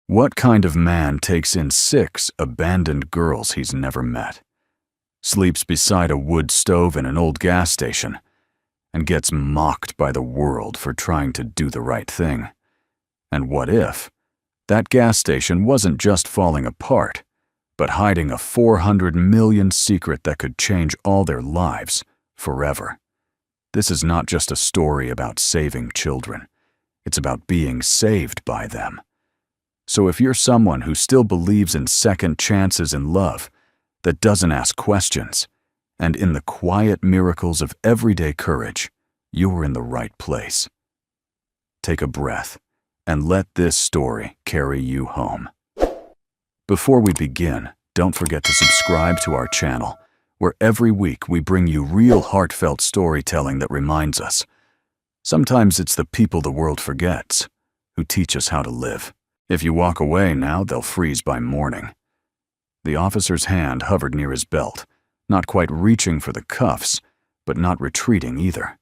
What kind of man takes in 6 abandoned girls he's never met, sleeps beside a wood stove in an old gas station, and gets mocked by the world for trying to do the right thing? And what if that gas station wasn't just falling apart, but hiding a 400 million secret that could change all their lives forever? This is not just a story about saving children. It's about being saved by them. So if you're someone who still believes in second chances in love, that doesn't ask questions, and in the quiet miracles of everyday courage, you're in the right place. Take a breath and let this story carry you home. Before we begin, don't forget to subscribe to our channel, where every week we bring you real heartfelt storytelling that reminds us. Sometimes it's the people the world forgets who teach us how to live. If you walk away now, they'll freeze by morning. The officer's hand hovered near his belt, not quite reaching for the cuffs, but not retreating either.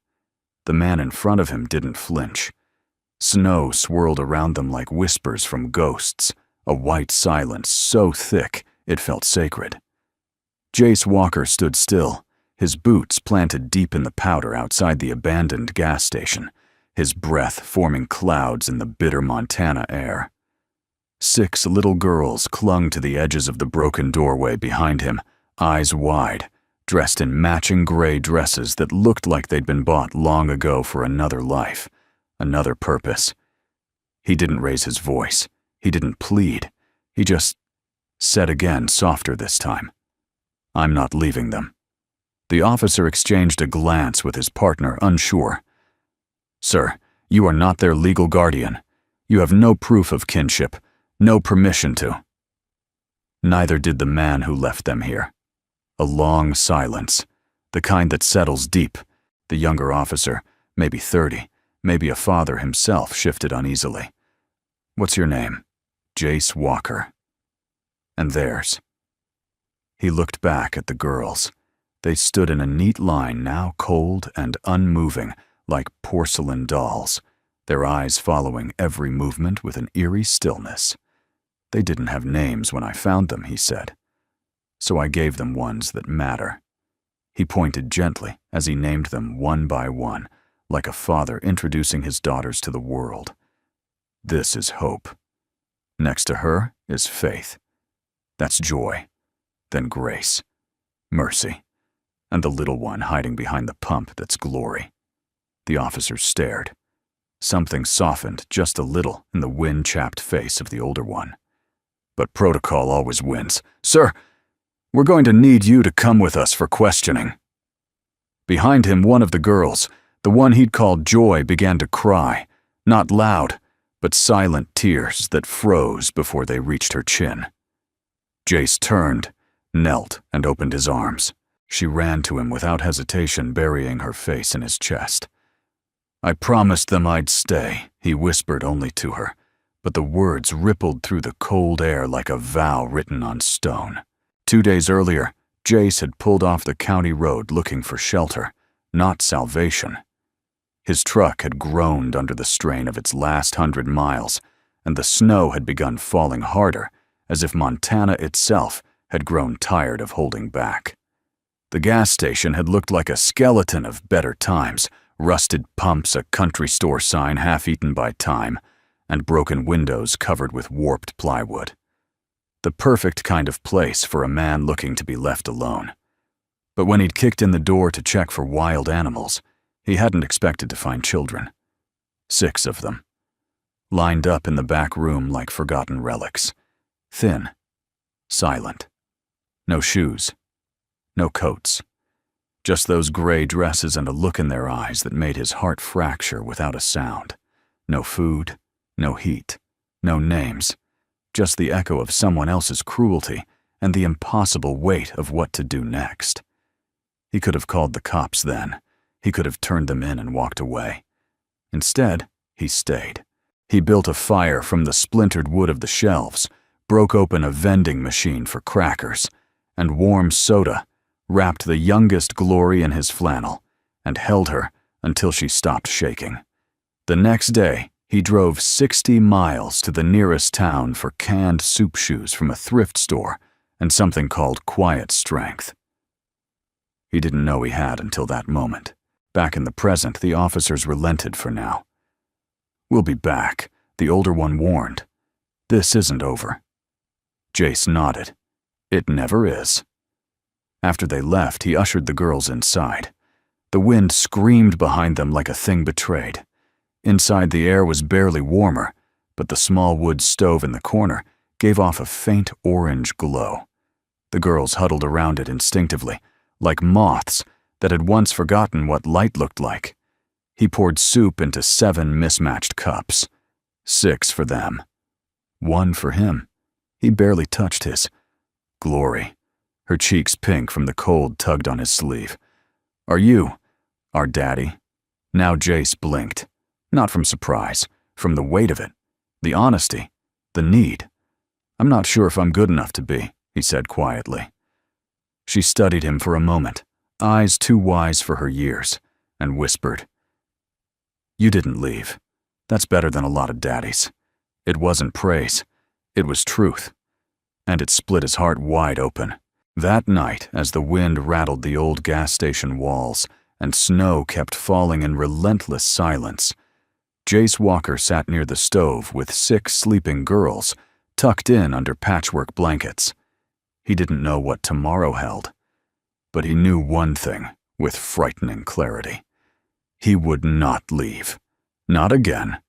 The man in front of him didn't flinch. Snow swirled around them like whispers from ghosts, a white silence so thick it felt sacred. Jace Walker stood still, his boots planted deep in the powder outside the abandoned gas station, his breath forming clouds in the bitter Montana air. 6 little girls clung to the edges of the broken doorway behind him, eyes wide, dressed in matching gray dresses that looked like they'd been bought long ago for another life, another purpose. He didn't raise his voice. He didn't plead. He just said again, softer this time, "I'm not leaving them." The officer exchanged a glance with his partner, unsure. "Sir, you are not their legal guardian. You have no proof of kinship. No permission to." Neither did the man who left them here. A long silence, the kind that settles deep. The younger officer, maybe 30, maybe a father himself, shifted uneasily. "What's your name?" "Jace Walker." "And theirs?" He looked back at the girls. They stood in a neat line, now cold and unmoving, like porcelain dolls, their eyes following every movement with an eerie stillness. "They didn't have names when I found them," he said. "So I gave them ones that matter." He pointed gently as he named them one by one, like a father introducing his daughters to the world. "This is Hope. Next to her is Faith. That's Joy. Then Grace. Mercy. And the little one hiding behind the pump, that's Glory." The officer stared. Something softened just a little in the wind-chapped face of the older one. "But protocol always wins. Sir, we're going to need you to come with us for questioning." Behind him, one of the girls, the one he'd called Joy, began to cry, not loud, but silent tears that froze before they reached her chin. Jace turned, knelt, and opened his arms. She ran to him without hesitation, burying her face in his chest. "I promised them I'd stay," he whispered only to her, but the words rippled through the cold air like a vow written on stone. 2 days earlier, Jace had pulled off the county road looking for shelter, not salvation. His truck had groaned under the strain of its last 100 miles, and the snow had begun falling harder, as if Montana itself had grown tired of holding back. The gas station had looked like a skeleton of better times, rusted pumps, a country store sign half-eaten by time, and broken windows covered with warped plywood. The perfect kind of place for a man looking to be left alone. But when he'd kicked in the door to check for wild animals, he hadn't expected to find children. 6 of them, lined up in the back room like forgotten relics. Thin, silent. No shoes, no coats. Just those gray dresses and a look in their eyes that made his heart fracture without a sound. No food, no heat, no names, just the echo of someone else's cruelty and the impossible weight of what to do next. He could have called the cops then. He could have turned them in and walked away. Instead, he stayed. He built a fire from the splintered wood of the shelves, broke open a vending machine for crackers, and warm soda, wrapped the youngest Glory in his flannel, and held her until she stopped shaking. The next day, He drove 60 miles to the nearest town for canned soup shoes from a thrift store and something called quiet strength. He didn't know he had until that moment. Back in the present, the officers relented for now. "We'll be back," the older one warned. "This isn't over." Jace nodded. "It never is." After they left, he ushered the girls inside. The wind screamed behind them like a thing betrayed. Inside, the air was barely warmer, but the small wood stove in the corner gave off a faint orange glow. The girls huddled around it instinctively, like moths that had once forgotten what light looked like. He poured soup into 7 mismatched cups. 6 for them. 1 for him. He barely touched his. Glory. Her cheeks pink from the cold tugged on his sleeve. "Are you our daddy?" Now Jace blinked. Not from surprise, from the weight of it, the honesty, the need. "I'm not sure if I'm good enough to be," he said quietly. She studied him for a moment, eyes too wise for her years, and whispered, "You didn't leave. That's better than a lot of daddies." It wasn't praise. It was truth. And it split his heart wide open. That night, as the wind rattled the old gas station walls and snow kept falling in relentless silence, Jace Walker sat near the stove with 6 sleeping girls tucked in under patchwork blankets. He didn't know what tomorrow held, but he knew one thing with frightening clarity. He would not leave. Not again.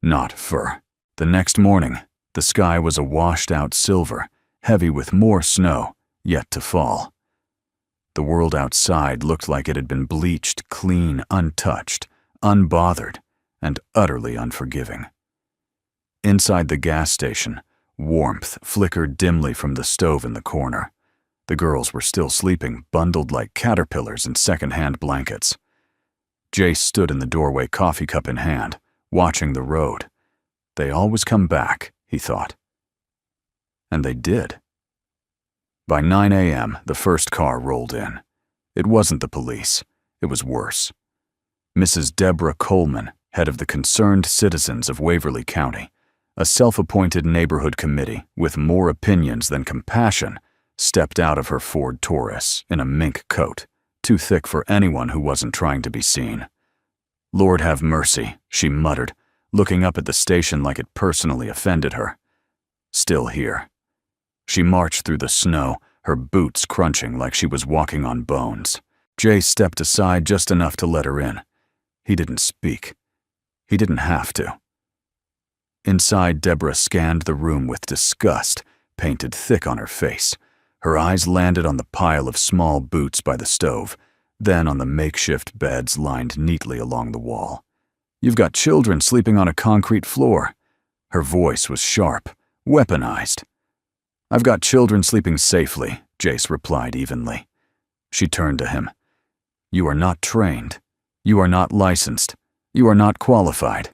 Not for. The next morning, the sky was a washed-out silver, heavy with more snow yet to fall. The world outside looked like it had been bleached clean, untouched, unbothered, and utterly unforgiving. Inside the gas station, warmth flickered dimly from the stove in the corner. The girls were still sleeping, bundled like caterpillars in second-hand blankets. Jace stood in the doorway, coffee cup in hand, watching the road. They always come back, he thought. And they did. By 9 a.m., the first car rolled in. It wasn't the police. It was worse. Mrs. Deborah Coleman, head of the Concerned Citizens of Waverly County, a self-appointed neighborhood committee with more opinions than compassion, stepped out of her Ford Taurus in a mink coat, too thick for anyone who wasn't trying to be seen. "Lord have mercy," she muttered, looking up at the station like it personally offended her. Still here. She marched through the snow, her boots crunching like she was walking on bones. Jace stepped aside just enough to let her in. He didn't speak. He didn't have to. Inside, Deborah scanned the room with disgust, painted thick on her face. Her eyes landed on the pile of small boots by the stove, then on the makeshift beds lined neatly along the wall. "You've got children sleeping on a concrete floor." Her voice was sharp, weaponized. "I've got children sleeping safely," Jace replied evenly. She turned to him. "You are not trained. You are not licensed. You are not qualified."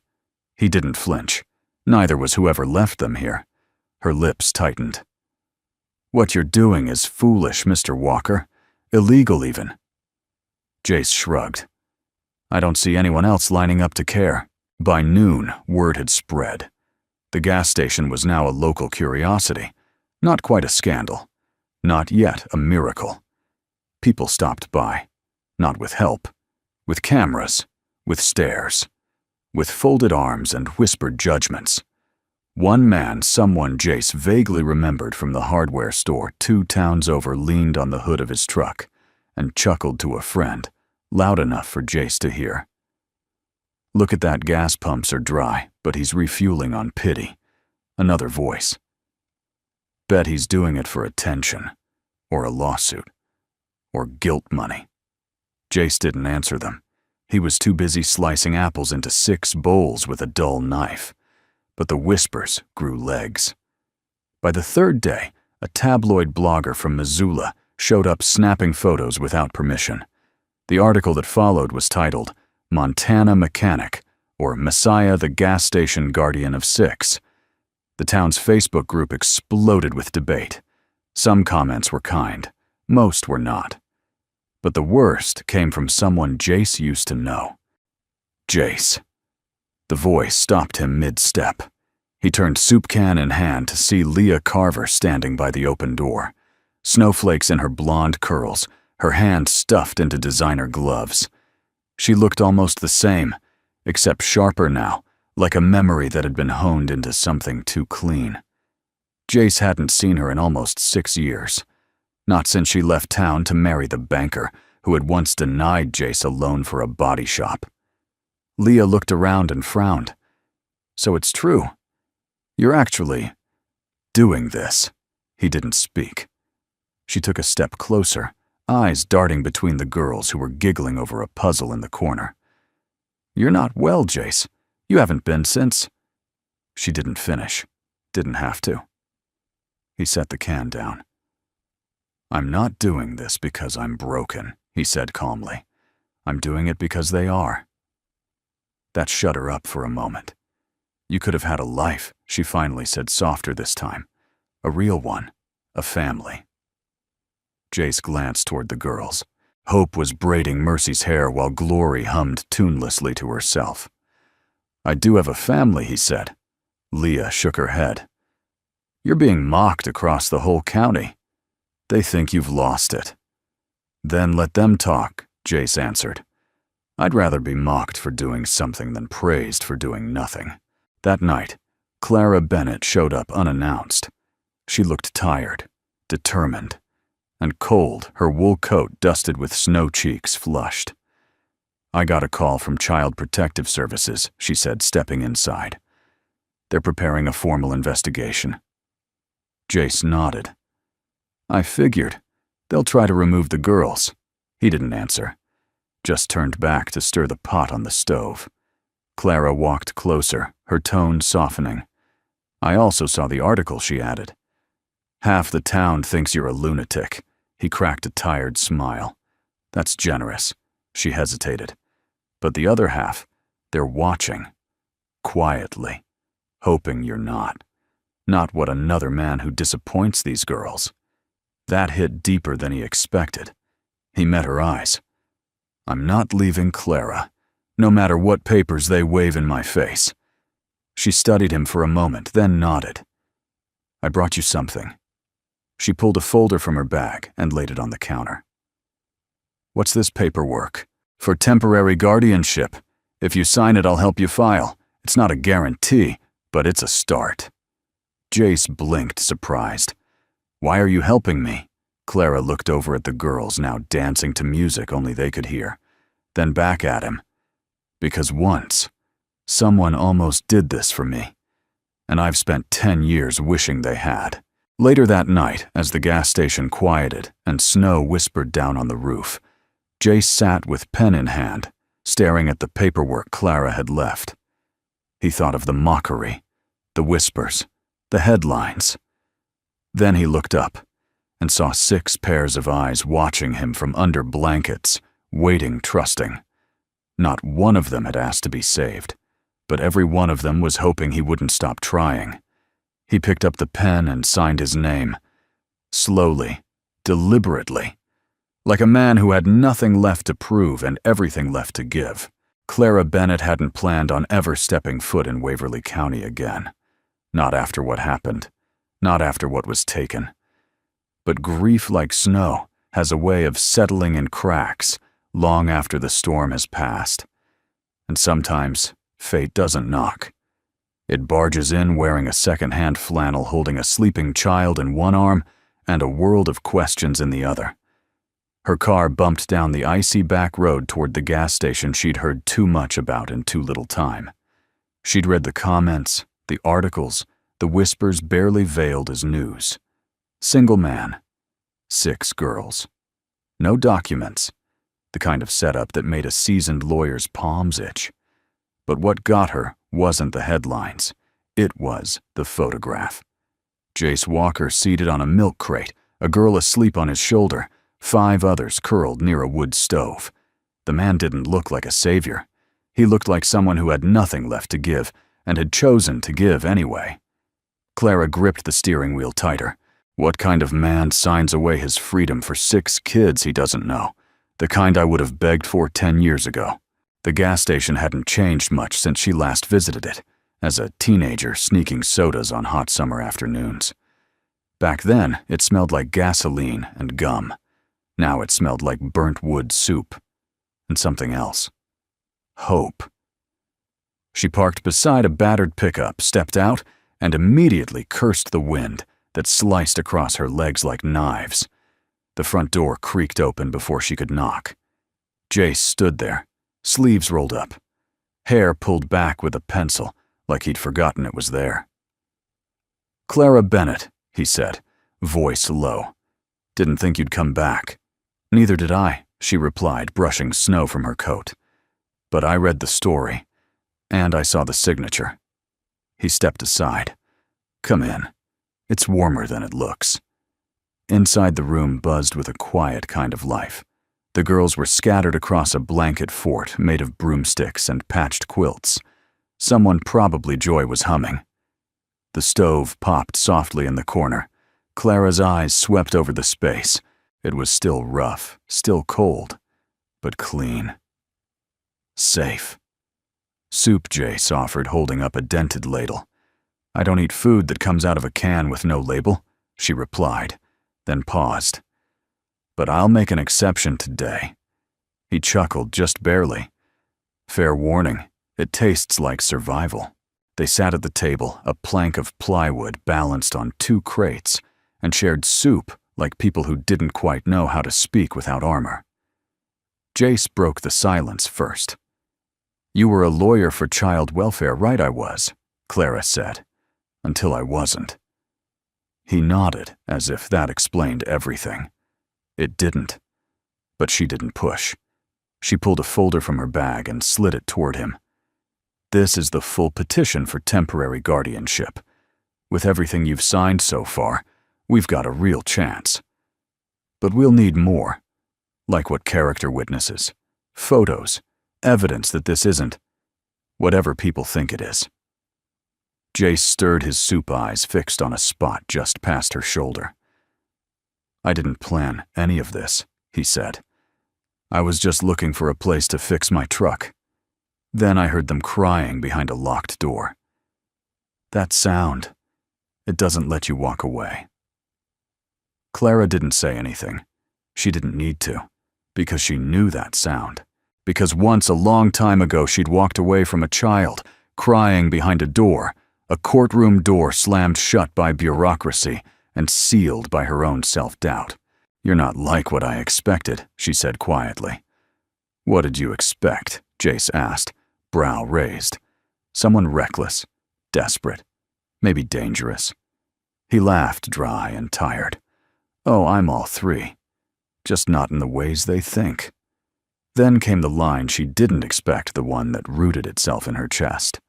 He didn't flinch. Neither was whoever left them here. Her lips tightened. "What you're doing is foolish, Mr. Walker. Illegal, even." Jace shrugged. "I don't see anyone else lining up to care." By noon, word had spread. The gas station was now a local curiosity. Not quite a scandal. Not yet a miracle. People stopped by. Not with help. With cameras. With stares. With folded arms and whispered judgments. One man, someone Jace vaguely remembered from the hardware store 2 towns over, leaned on the hood of his truck and chuckled to a friend, loud enough for Jace to hear. "Look at that, gas pumps are dry, but he's refueling on pity." Another voice. "Bet he's doing it for attention, or a lawsuit, or guilt money." Jace didn't answer them. He was too busy slicing apples into 6 bowls with a dull knife. But the whispers grew legs. By the 3rd day, a tabloid blogger from Missoula showed up snapping photos without permission. The article that followed was titled, "Montana Mechanic," or "Messiah the Gas Station Guardian of 6. The town's Facebook group exploded with debate. Some comments were kind, most were not. But the worst came from someone Jace used to know. Jace. The voice stopped him mid-step. He turned soup can in hand to see Leah Carver standing by the open door, snowflakes in her blonde curls, her hands stuffed into designer gloves. She looked almost the same, except sharper now, like a memory that had been honed into something too clean. Jace hadn't seen her in almost 6 years, not since she left town to marry the banker who had once denied Jace a loan for a body shop. Leah looked around and frowned. So it's true. You're actually doing this. He didn't speak. She took a step closer, eyes darting between the girls who were giggling over a puzzle in the corner. You're not well, Jace. You haven't been since. She didn't finish. Didn't have to. He set the can down. I'm not doing this because I'm broken, he said calmly. I'm doing it because they are. That shut her up for a moment. You could have had a life, she finally said softer this time. A real one. A family. Jace glanced toward the girls. Hope was braiding Mercy's hair while Glory hummed tunelessly to herself. I do have a family, he said. Leah shook her head. You're being mocked across the whole county. They think you've lost it. Then let them talk, Jace answered. I'd rather be mocked for doing something than praised for doing nothing. That night, Clara Bennett showed up unannounced. She looked tired, determined, and cold, her wool coat dusted with snow cheeks flushed. I got a call from Child Protective Services, she said, stepping inside. They're preparing a formal investigation. Jace nodded. I figured. They'll try to remove the girls. He didn't answer, just turned back to stir the pot on the stove. Clara walked closer, her tone softening. I also saw the article, she added. Half the town thinks you're a lunatic. He cracked a tired smile. That's generous. She hesitated. But the other half, they're watching. Quietly. Hoping you're not. Not what another man who disappoints these girls. That hit deeper than he expected. He met her eyes. I'm not leaving Clara, no matter what papers they wave in my face. She studied him for a moment, then nodded. I brought you something. She pulled a folder from her bag and laid it on the counter. What's this paperwork? For temporary guardianship. If you sign it, I'll help you file. It's not a guarantee, but it's a start. Jace blinked, surprised. Why are you helping me? Clara looked over at the girls, now dancing to music only they could hear, then back at him. Because once, someone almost did this for me, and I've spent 10 years wishing they had. Later that night, as the gas station quieted and snow whispered down on the roof, Jace sat with pen in hand, staring at the paperwork Clara had left. He thought of the mockery, the whispers, the headlines. Then he looked up and saw 6 pairs of eyes watching him from under blankets, waiting, trusting. Not one of them had asked to be saved, but every one of them was hoping he wouldn't stop trying. He picked up the pen and signed his name. Slowly, deliberately, like a man who had nothing left to prove and everything left to give. Clara Bennett hadn't planned on ever stepping foot in Waverly County again. Not after what happened. Not after what was taken. But grief, like snow, has a way of settling in cracks long after the storm has passed. And sometimes, fate doesn't knock. It barges in wearing a second-hand flannel, holding a sleeping child in one arm and a world of questions in the other. Her car bumped down the icy back road toward the gas station she'd heard too much about in too little time. She'd read the comments, the articles, the whispers barely veiled as news. Single man. 6 girls. No documents. The kind of setup that made a seasoned lawyer's palms itch. But what got her wasn't the headlines. It was the photograph. Jace Walker seated on a milk crate, a girl asleep on his shoulder, 5 others curled near a wood stove. The man didn't look like a savior. He looked like someone who had nothing left to give, and had chosen to give anyway. Clara gripped the steering wheel tighter. What kind of man signs away his freedom for 6 kids he doesn't know? The kind I would have begged for 10 years ago. The gas station hadn't changed much since she last visited it, as a teenager sneaking sodas on hot summer afternoons. Back then, it smelled like gasoline and gum. Now it smelled like burnt wood soup. And something else. Hope. She parked beside a battered pickup, stepped out, and immediately cursed the wind that sliced across her legs like knives. The front door creaked open before she could knock. Jace stood there, sleeves rolled up, hair pulled back with a pencil, like he'd forgotten it was there. "Clara Bennett," he said, voice low. "Didn't think you'd come back." "Neither did I," she replied, brushing snow from her coat. "But I read the story, and I saw the signature." He stepped aside. "Come in. It's warmer than it looks." Inside the room buzzed with a quiet kind of life. The girls were scattered across a blanket fort made of broomsticks and patched quilts. Someone, probably Joy, was humming. The stove popped softly in the corner. Clara's eyes swept over the space. It was still rough, still cold, but clean. Safe. "Soup," Jace offered, holding up a dented ladle. "I don't eat food that comes out of a can with no label," she replied, then paused. "But I'll make an exception today." He chuckled, just barely. "Fair warning, it tastes like survival." They sat at the table, a plank of plywood balanced on 2 crates, and shared soup like people who didn't quite know how to speak without armor. Jace broke the silence first. "You were a lawyer for child welfare, right?" "I was," Clara said, "until I wasn't." He nodded, as if that explained everything. It didn't. But she didn't push. She pulled a folder from her bag and slid it toward him. "This is the full petition for temporary guardianship. With everything you've signed so far, we've got a real chance. But we'll need more. Like what character witnesses, photos, evidence that this isn't whatever people think it is." Jace stirred his soup eyes, fixed on a spot just past her shoulder. "I didn't plan any of this," he said. "I was just looking for a place to fix my truck. Then I heard them crying behind a locked door. That sound, it doesn't let you walk away." Clara didn't say anything. She didn't need to, because she knew that sound. Because once, a long time ago, she'd walked away from a child, crying behind a door, a courtroom door slammed shut by bureaucracy and sealed by her own self-doubt. "You're not like what I expected," she said quietly. "What did you expect?" Jace asked, brow raised. "Someone reckless, desperate, maybe dangerous." He laughed, dry and tired. "Oh, I'm all 3. Just not in the ways they think." Then came the line she didn't expect, the one that rooted itself in her chest.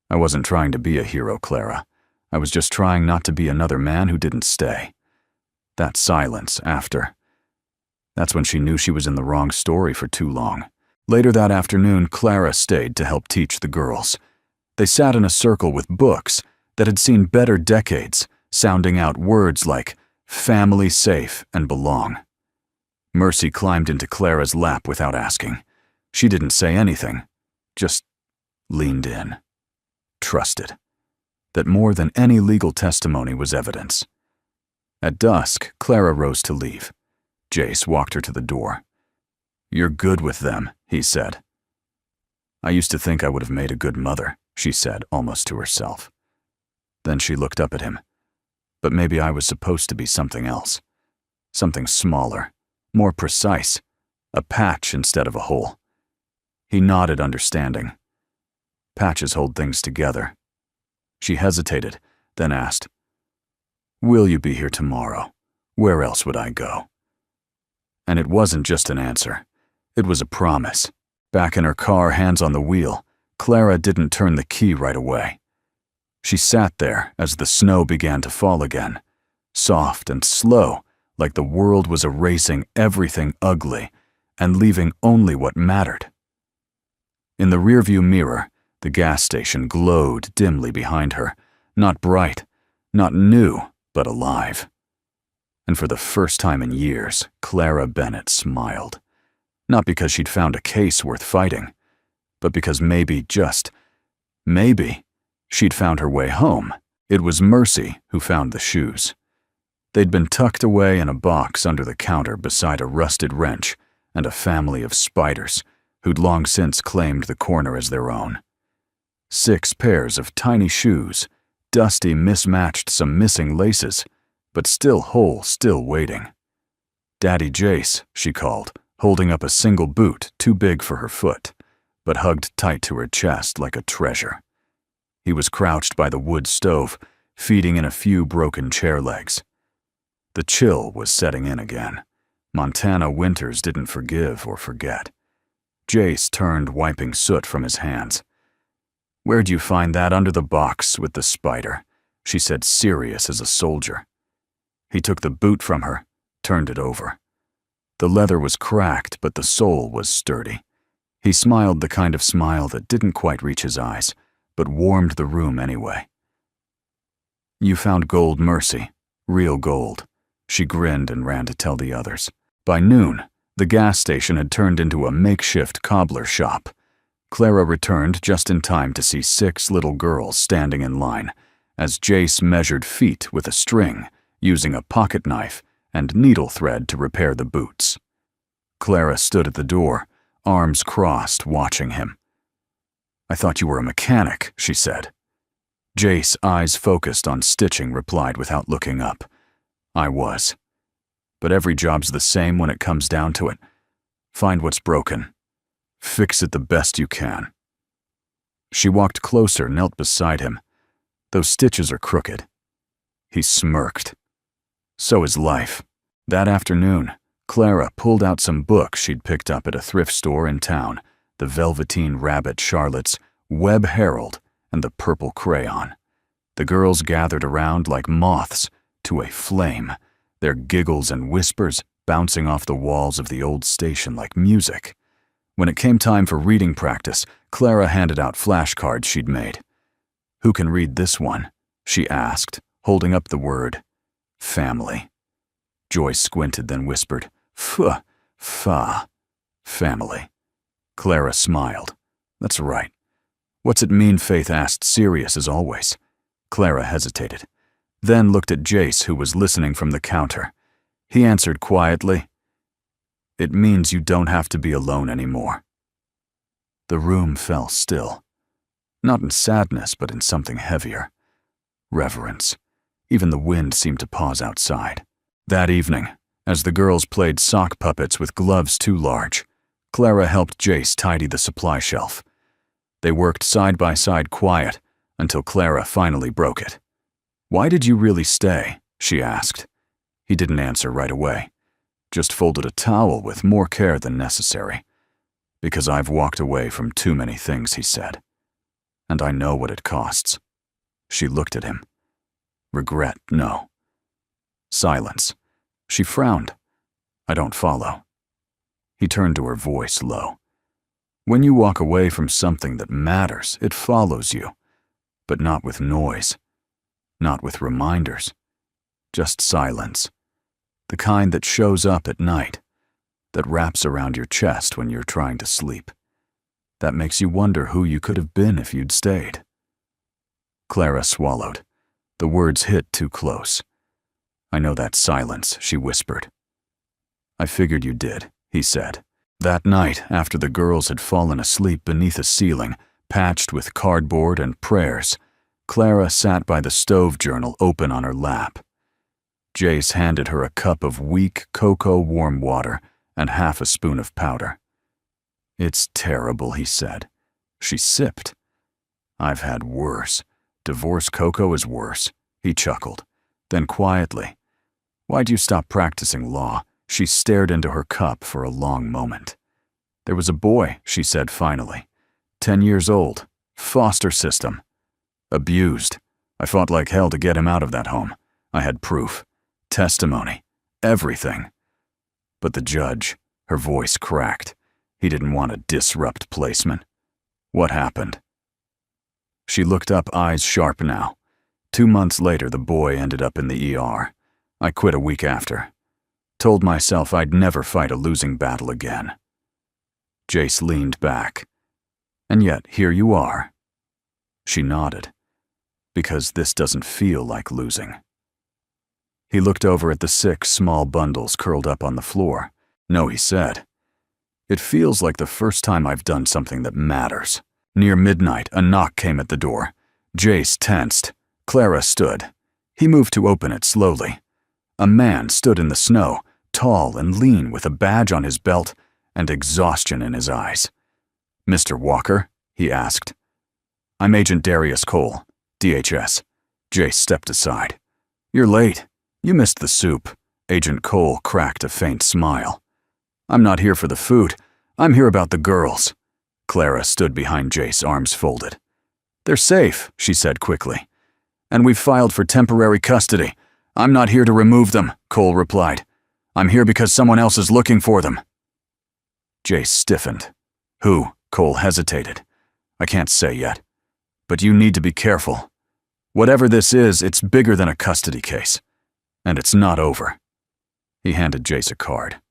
"I wasn't trying to be a hero, Clara. I was just trying not to be another man who didn't stay." That silence after. That's when she knew she was in the wrong story for too long. Later that afternoon, Clara stayed to help teach the girls. They sat in a circle with books that had seen better decades, sounding out words like family, safe, and belong. Mercy climbed into Clara's lap without asking. She didn't say anything, just leaned in. Trusted. That more than any legal testimony was evidence. At dusk, Clara rose to leave. Jace walked her to the door. "You're good with them," he said. "I used to think I would have made a good mother," she said, almost to herself. Then she looked up at him. "But maybe I was supposed to be something else. Something smaller, more precise, a patch instead of a hole." He nodded, understanding. "Patches hold things together." She hesitated, then asked, "Will you be here tomorrow? Where else would I go?" And it wasn't just an answer. It was a promise. Back in her car, hands on the wheel, Clara didn't turn the key right away. She sat there as the snow began to fall again, soft and slow, like the world was erasing everything ugly and leaving only what mattered. In the rearview mirror, the gas station glowed dimly behind her, not bright, not new, but alive. And for the first time in years, Clara Bennett smiled. Not because she'd found a case worth fighting, but because maybe, just maybe, she'd found her way home. It was Mercy who found the shoes. They'd been tucked away in a box under the counter beside a rusted wrench and a family of spiders who'd long since claimed the corner as their own. 6 pairs of tiny shoes, dusty, mismatched, some missing laces, but still whole, still waiting. Daddy Jace, she called, holding up a single boot too big for her foot, but hugged tight to her chest like a treasure. He was crouched by the wood stove, feeding in a few broken chair legs. The chill was setting in again. Montana winters didn't forgive or forget. Jace turned, wiping soot from his hands. "Where'd you find that under the box with the spider?" she said, serious as a soldier. He took the boot from her, turned it over. The leather was cracked, but the sole was sturdy. He smiled the kind of smile that didn't quite reach his eyes, but warmed the room anyway. "You found gold, Mercy. Real gold." She grinned and ran to tell the others. By noon, the gas station had turned into a makeshift cobbler shop. Clara returned just in time to see 6 little girls standing in line as Jace measured feet with a string, using a pocket knife and needle thread to repair the boots. Clara stood at the door, arms crossed, watching him. "I thought you were a mechanic," she said. Jace, eyes focused on stitching, replied without looking up. "I was. But every job's the same when it comes down to it. Find what's broken. Fix it the best you can." She walked closer, knelt beside him. "Those stitches are crooked." He smirked. "So is life." That afternoon, Clara pulled out some books she'd picked up at a thrift store in town, the Velveteen Rabbit Charlotte's Web Herald and the Purple Crayon. The girls gathered around like moths to a flame, their giggles and whispers bouncing off the walls of the old station like music. When it came time for reading practice, Clara handed out flashcards she'd made. "Who can read this one?" she asked, holding up the word family. Joyce squinted, then whispered, Fa, family." Clara smiled. "That's right. What's it mean?" Faith asked, serious as always. Clara hesitated, then looked at Jace, who was listening from the counter. He answered quietly, "It means you don't have to be alone anymore." The room fell still. Not in sadness, but in something heavier. Reverence. Even the wind seemed to pause outside. That evening, as the girls played sock puppets with gloves too large, Clara helped Jace tidy the supply shelf. They worked side by side, quiet, until Clara finally broke it. "Why did you really stay?" she asked. He didn't answer right away, just folded a towel with more care than necessary. "Because I've walked away from too many things," he said. "And I know what it costs." She looked at him. "Regret, no." Silence. She frowned. "I don't follow." He turned to her, voice low. "When you walk away from something that matters, it follows you, but not with noise, not with reminders, just silence. The kind that shows up at night, that wraps around your chest when you're trying to sleep, that makes you wonder who you could have been if you'd stayed." Clara swallowed. The words hit too close. "I know that silence," she whispered. "I figured you did," he said. That night, after the girls had fallen asleep beneath a ceiling patched with cardboard and prayers, Clara sat by the stove journal open on her lap. Jace handed her a cup of weak cocoa warm water and half a spoon of powder. "It's terrible," he said. She sipped. "I've had worse. Divorce cocoa is worse," he chuckled. Then quietly, "Why'd you stop practicing law?" She stared into her cup for a long moment. "There was a boy," she said finally. 10 years old. Foster system. Abused. I fought like hell to get him out of that home. I had proof. Testimony. Everything. But the judge," her voice cracked. "He didn't want to disrupt placement." "What happened?" She looked up, eyes sharp now. 2 months later, the boy ended up in the ER. I quit a week after. Told myself I'd never fight a losing battle again. Jace leaned back. And yet, here you are. She nodded. Because this doesn't feel like losing. He looked over at the 6 small bundles curled up on the floor. No, he said. It feels like the first time I've done something that matters. Near midnight, a knock came at the door. Jace tensed. Clara stood. He moved to open it slowly. A man stood in the snow, tall and lean with a badge on his belt and exhaustion in his eyes. "Mr. Walker?" he asked. "I'm Agent Darius Cole, DHS." Jace stepped aside. "You're late. You missed the soup." Agent Cole cracked a faint smile. "I'm not here for the food. I'm here about the girls." Clara stood behind Jace, arms folded. "They're safe," she said quickly. "And we've filed for temporary custody. I'm not here to remove them," Cole replied. "I'm here because someone else is looking for them." Jace stiffened. "Who?" Cole hesitated. "I can't say yet. But you need to be careful. Whatever this is, it's bigger than a custody case. And it's not over." He handed Jace a card.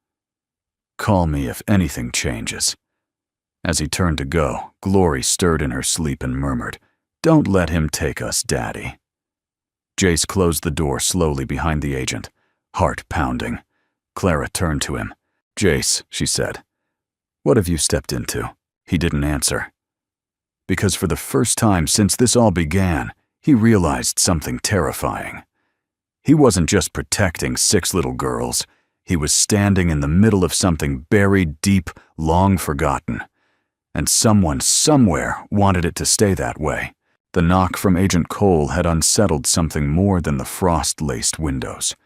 "Call me if anything changes." As he turned to go, Glory stirred in her sleep and murmured, "Don't let him take us, Daddy." Jace closed the door slowly behind the agent, heart pounding. Clara turned to him. "Jace," she said, "what have you stepped into?" He didn't answer. Because for the first time since this all began, he realized something terrifying. He wasn't just protecting 6 little girls. He was standing in the middle of something buried deep, long forgotten. And someone somewhere wanted it to stay that way. The knock from Agent Cole had unsettled something more than the frost-laced windows.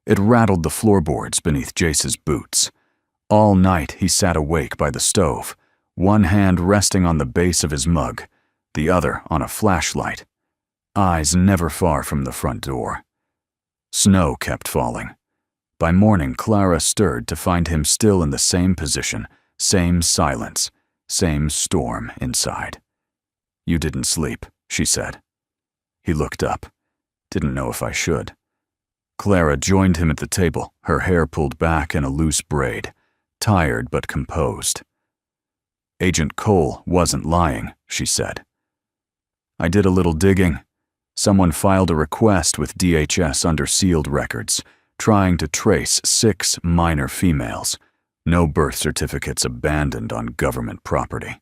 It rattled the floorboards beneath Jace's boots. All night he sat awake by the stove, one hand resting on the base of his mug, the other on a flashlight, eyes never far from the front door. Snow kept falling. By morning, Clara stirred to find him still in the same position, same silence, same storm inside. "You didn't sleep," she said. He looked up. "Didn't know if I should." Clara joined him at the table, her hair pulled back in a loose braid, tired but composed. "Agent Cole wasn't lying," she said. "I did a little digging. Someone filed a request with DHS under sealed records, trying to trace 6 minor females. No birth certificates abandoned on government property."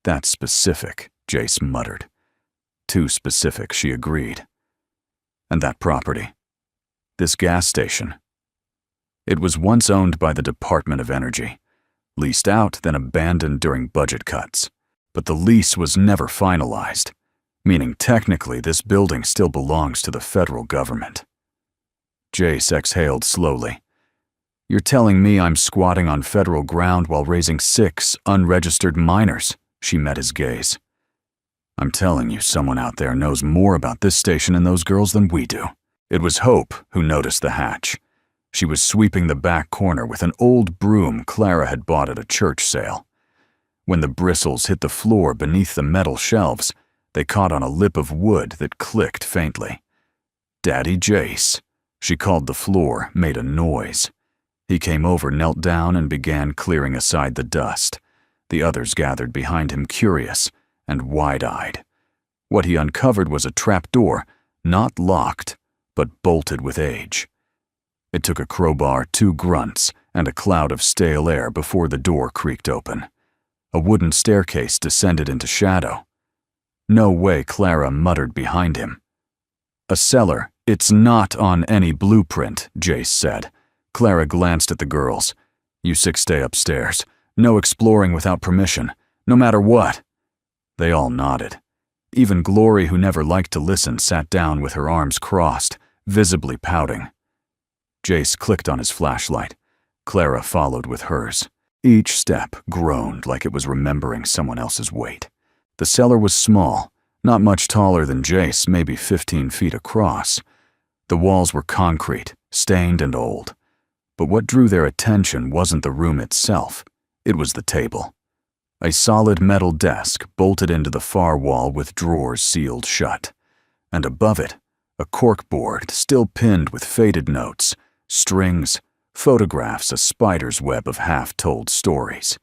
"That's specific," Jace muttered. "Too specific," she agreed. "And that property? This gas station? It was once owned by the Department of Energy, leased out, then abandoned during budget cuts. But the lease was never finalized, meaning technically this building still belongs to the federal government." Jace exhaled slowly. "You're telling me I'm squatting on federal ground while raising 6 unregistered minors?" She met his gaze. "I'm telling you someone out there knows more about this station and those girls than we do." It was Hope who noticed the hatch. She was sweeping the back corner with an old broom Clara had bought at a church sale. When the bristles hit the floor beneath the metal shelves, they caught on a lip of wood that clicked faintly. "Daddy Jace." She called the floor, made a noise. He came over, knelt down, and began clearing aside the dust. The others gathered behind him, curious and wide-eyed. What he uncovered was a trapdoor, not locked, but bolted with age. It took a crowbar, 2 grunts, and a cloud of stale air before the door creaked open. A wooden staircase descended into shadow. "No way," Clara muttered behind him. "A cellar. It's not on any blueprint," Jace said. Clara glanced at the girls. "You 6 stay upstairs. No exploring without permission, no matter what." They all nodded. Even Glory, who never liked to listen, sat down with her arms crossed, visibly pouting. Jace clicked on his flashlight. Clara followed with hers. Each step groaned like it was remembering someone else's weight. The cellar was small, not much taller than Jace, maybe 15 feet across. The walls were concrete, stained and old. But what drew their attention wasn't the room itself. It was the table. A solid metal desk bolted into the far wall with drawers sealed shut. And above it, a corkboard still pinned with faded notes, strings, photographs, a spider's web of half-told stories.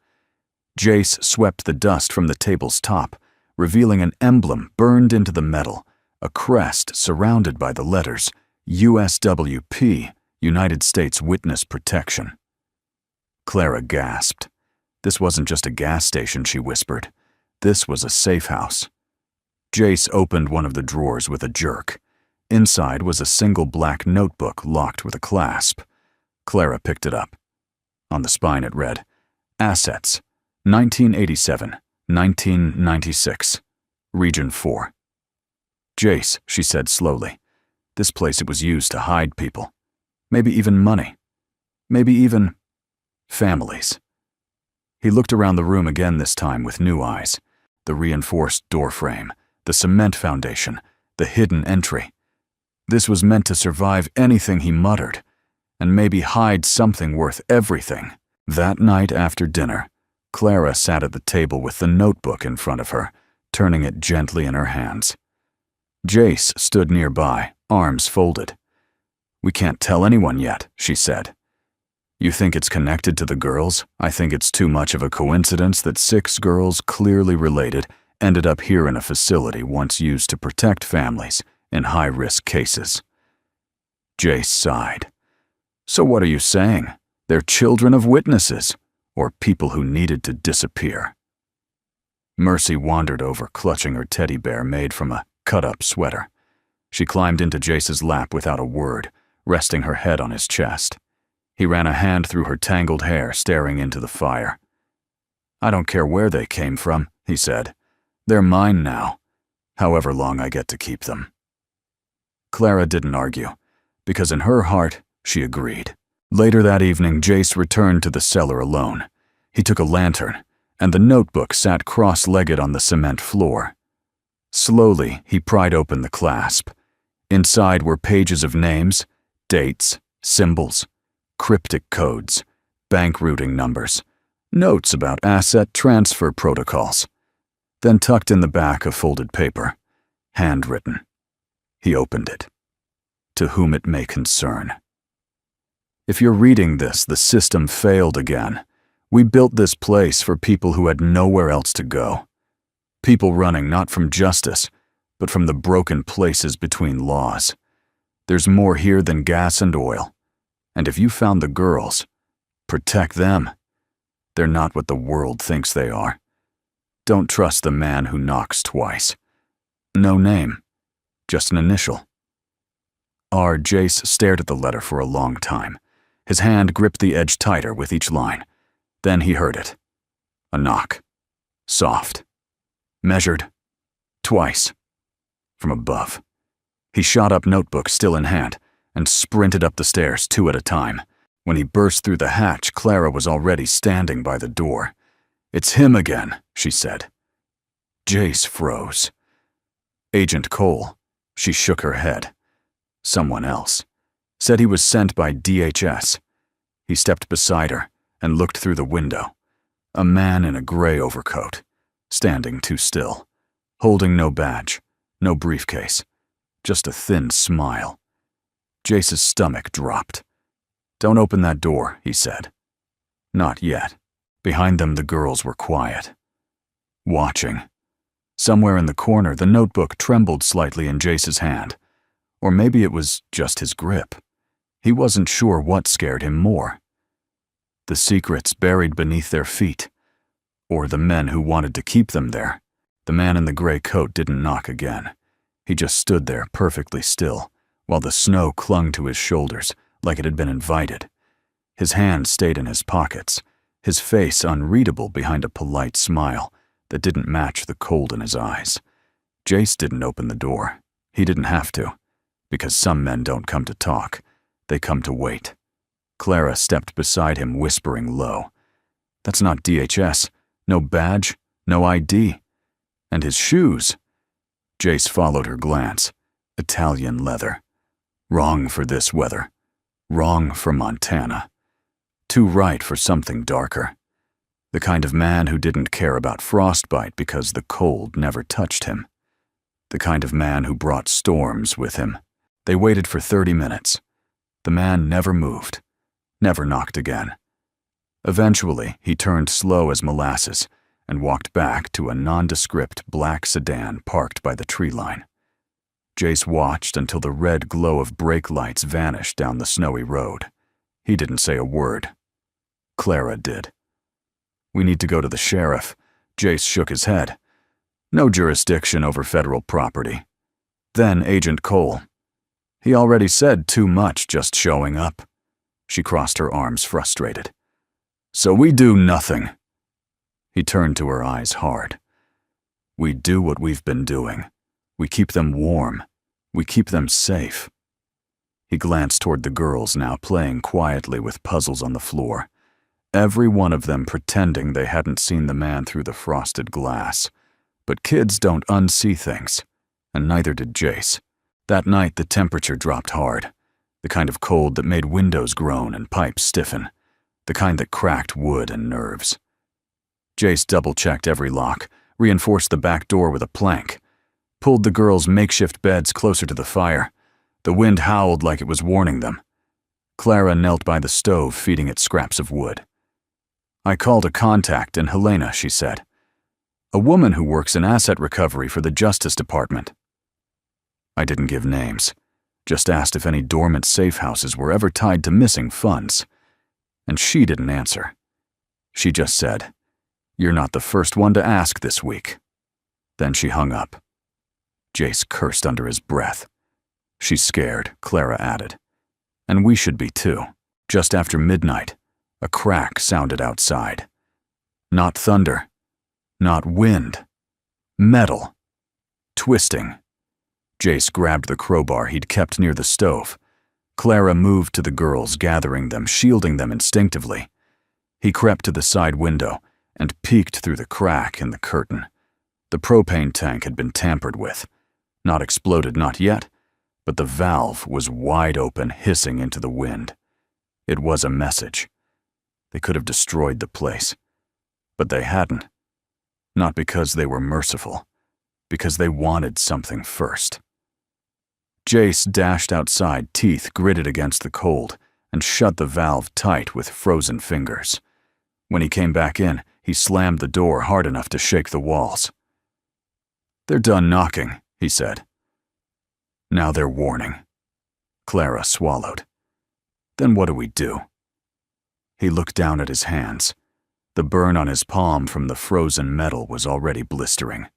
Jace swept the dust from the table's top, revealing an emblem burned into the metal, a crest surrounded by the letters USWP, United States Witness Protection. Clara gasped. This wasn't just a gas station, she whispered. This was a safe house. Jace opened one of the drawers with a jerk. Inside was a single black notebook locked with a clasp. Clara picked it up. On the spine it read, Assets, 1987, 1996, Region 4. Jace, she said slowly. This place it was used to hide people. Maybe even money. Maybe even families. He looked around the room again this time with new eyes. The reinforced doorframe, the cement foundation, the hidden entry. This was meant to survive anything he muttered, and maybe hide something worth everything. That night after dinner, Clara sat at the table with the notebook in front of her, turning it gently in her hands. Jace stood nearby, arms folded. We can't tell anyone yet, she said. You think it's connected to the girls? I think it's too much of a coincidence that 6 girls clearly related ended up here in a facility once used to protect families in high-risk cases. Jace sighed. So what are you saying? They're children of witnesses, or people who needed to disappear. Mercy wandered over, clutching her teddy bear made from a cut-up sweater. She climbed into Jace's lap without a word, resting her head on his chest. He ran a hand through her tangled hair, staring into the fire. I don't care where they came from, he said. They're mine now, however long I get to keep them. Clara didn't argue, because in her heart, she agreed. Later that evening, Jace returned to the cellar alone. He took a lantern, and the notebook sat cross-legged on the cement floor. Slowly, he pried open the clasp. Inside were pages of names, dates, symbols, cryptic codes, bank routing numbers, notes about asset transfer protocols. Then tucked in the back of folded paper, handwritten. He opened it. To whom it may concern. If you're reading this, the system failed again. We built this place for people who had nowhere else to go. People running not from justice, but from the broken places between laws. There's more here than gas and oil. And if you found the girls, protect them. They're not what the world thinks they are. Don't trust the man who knocks twice. No name, just an initial. Jace stared at the letter for a long time. His hand gripped the edge tighter with each line. Then he heard it. A knock. Soft. Measured. Twice. From above. He shot up, notebook still in hand, and sprinted up the stairs 2 at a time. When he burst through the hatch, Clara was already standing by the door. It's him again, she said. Jace froze. Agent Cole. She shook her head. Someone else. Said he was sent by DHS. He stepped beside her and looked through the window. A man in a gray overcoat, standing too still, holding no badge, no briefcase, just a thin smile. Jace's stomach dropped. Don't open that door, he said. Not yet. Behind them, the girls were quiet. Watching. Somewhere in the corner, the notebook trembled slightly in Jace's hand. Or maybe it was just his grip. He wasn't sure what scared him more. The secrets buried beneath their feet. Or the men who wanted to keep them there. The man in the gray coat didn't knock again. He just stood there perfectly still, while the snow clung to his shoulders like it had been invited. His hands stayed in his pockets, his face unreadable behind a polite smile that didn't match the cold in his eyes. Jace didn't open the door. He didn't have to, because some men don't come to talk. They come to wait. Clara stepped beside him, whispering low. That's not DHS. No badge, no ID. And his shoes. Jace followed her glance. Italian leather. Wrong for this weather. Wrong for Montana. Too right for something darker. The kind of man who didn't care about frostbite because the cold never touched him. The kind of man who brought storms with him. They waited for 30 minutes. The man never moved. Never knocked again. Eventually, he turned slow as molasses and walked back to a nondescript black sedan parked by the tree line. Jace watched until the red glow of brake lights vanished down the snowy road. He didn't say a word. Clara did. "We need to go to the sheriff." Jace shook his head. "No jurisdiction over federal property." Then Agent Cole. "He already said too much just showing up." She crossed her arms, frustrated. "So we do nothing." He turned to her eyes hard. "We do what we've been doing. We keep them warm. We keep them safe." He glanced toward the girls now playing quietly with puzzles on the floor, every one of them pretending they hadn't seen the man through the frosted glass. But kids don't unsee things, and neither did Jace. That night the temperature dropped hard, the kind of cold that made windows groan and pipes stiffen, the kind that cracked wood and nerves. Jace double-checked every lock, reinforced the back door with a plank, pulled the girls' makeshift beds closer to the fire. The wind howled like it was warning them. Clara knelt by the stove, feeding it scraps of wood. "I called a contact in Helena," she said. "A woman who works in asset recovery for the Justice Department." I didn't give names, just asked if any dormant safe houses were ever tied to missing funds. And she didn't answer. She just said, "You're not the first one to ask this week." Then she hung up. Jace cursed under his breath. "She's scared," Clara added. "And we should be too." Just after midnight, a crack sounded outside. Not thunder, not wind, metal, twisting. Jace grabbed the crowbar he'd kept near the stove. Clara moved to the girls, gathering them, shielding them instinctively. He crept to the side window and peeked through the crack in the curtain. The propane tank had been tampered with. Not exploded, not yet, but the valve was wide open, hissing into the wind. It was a message. They could have destroyed the place, but they hadn't. Not because they were merciful, because they wanted something first. Jace dashed outside, teeth gritted against the cold, and shut the valve tight with frozen fingers. When he came back in, he slammed the door hard enough to shake the walls. "They're done knocking," he said. "Now they're warning." Clara swallowed. "Then what do we do?" He looked down at his hands. The burn on his palm from the frozen metal was already blistering.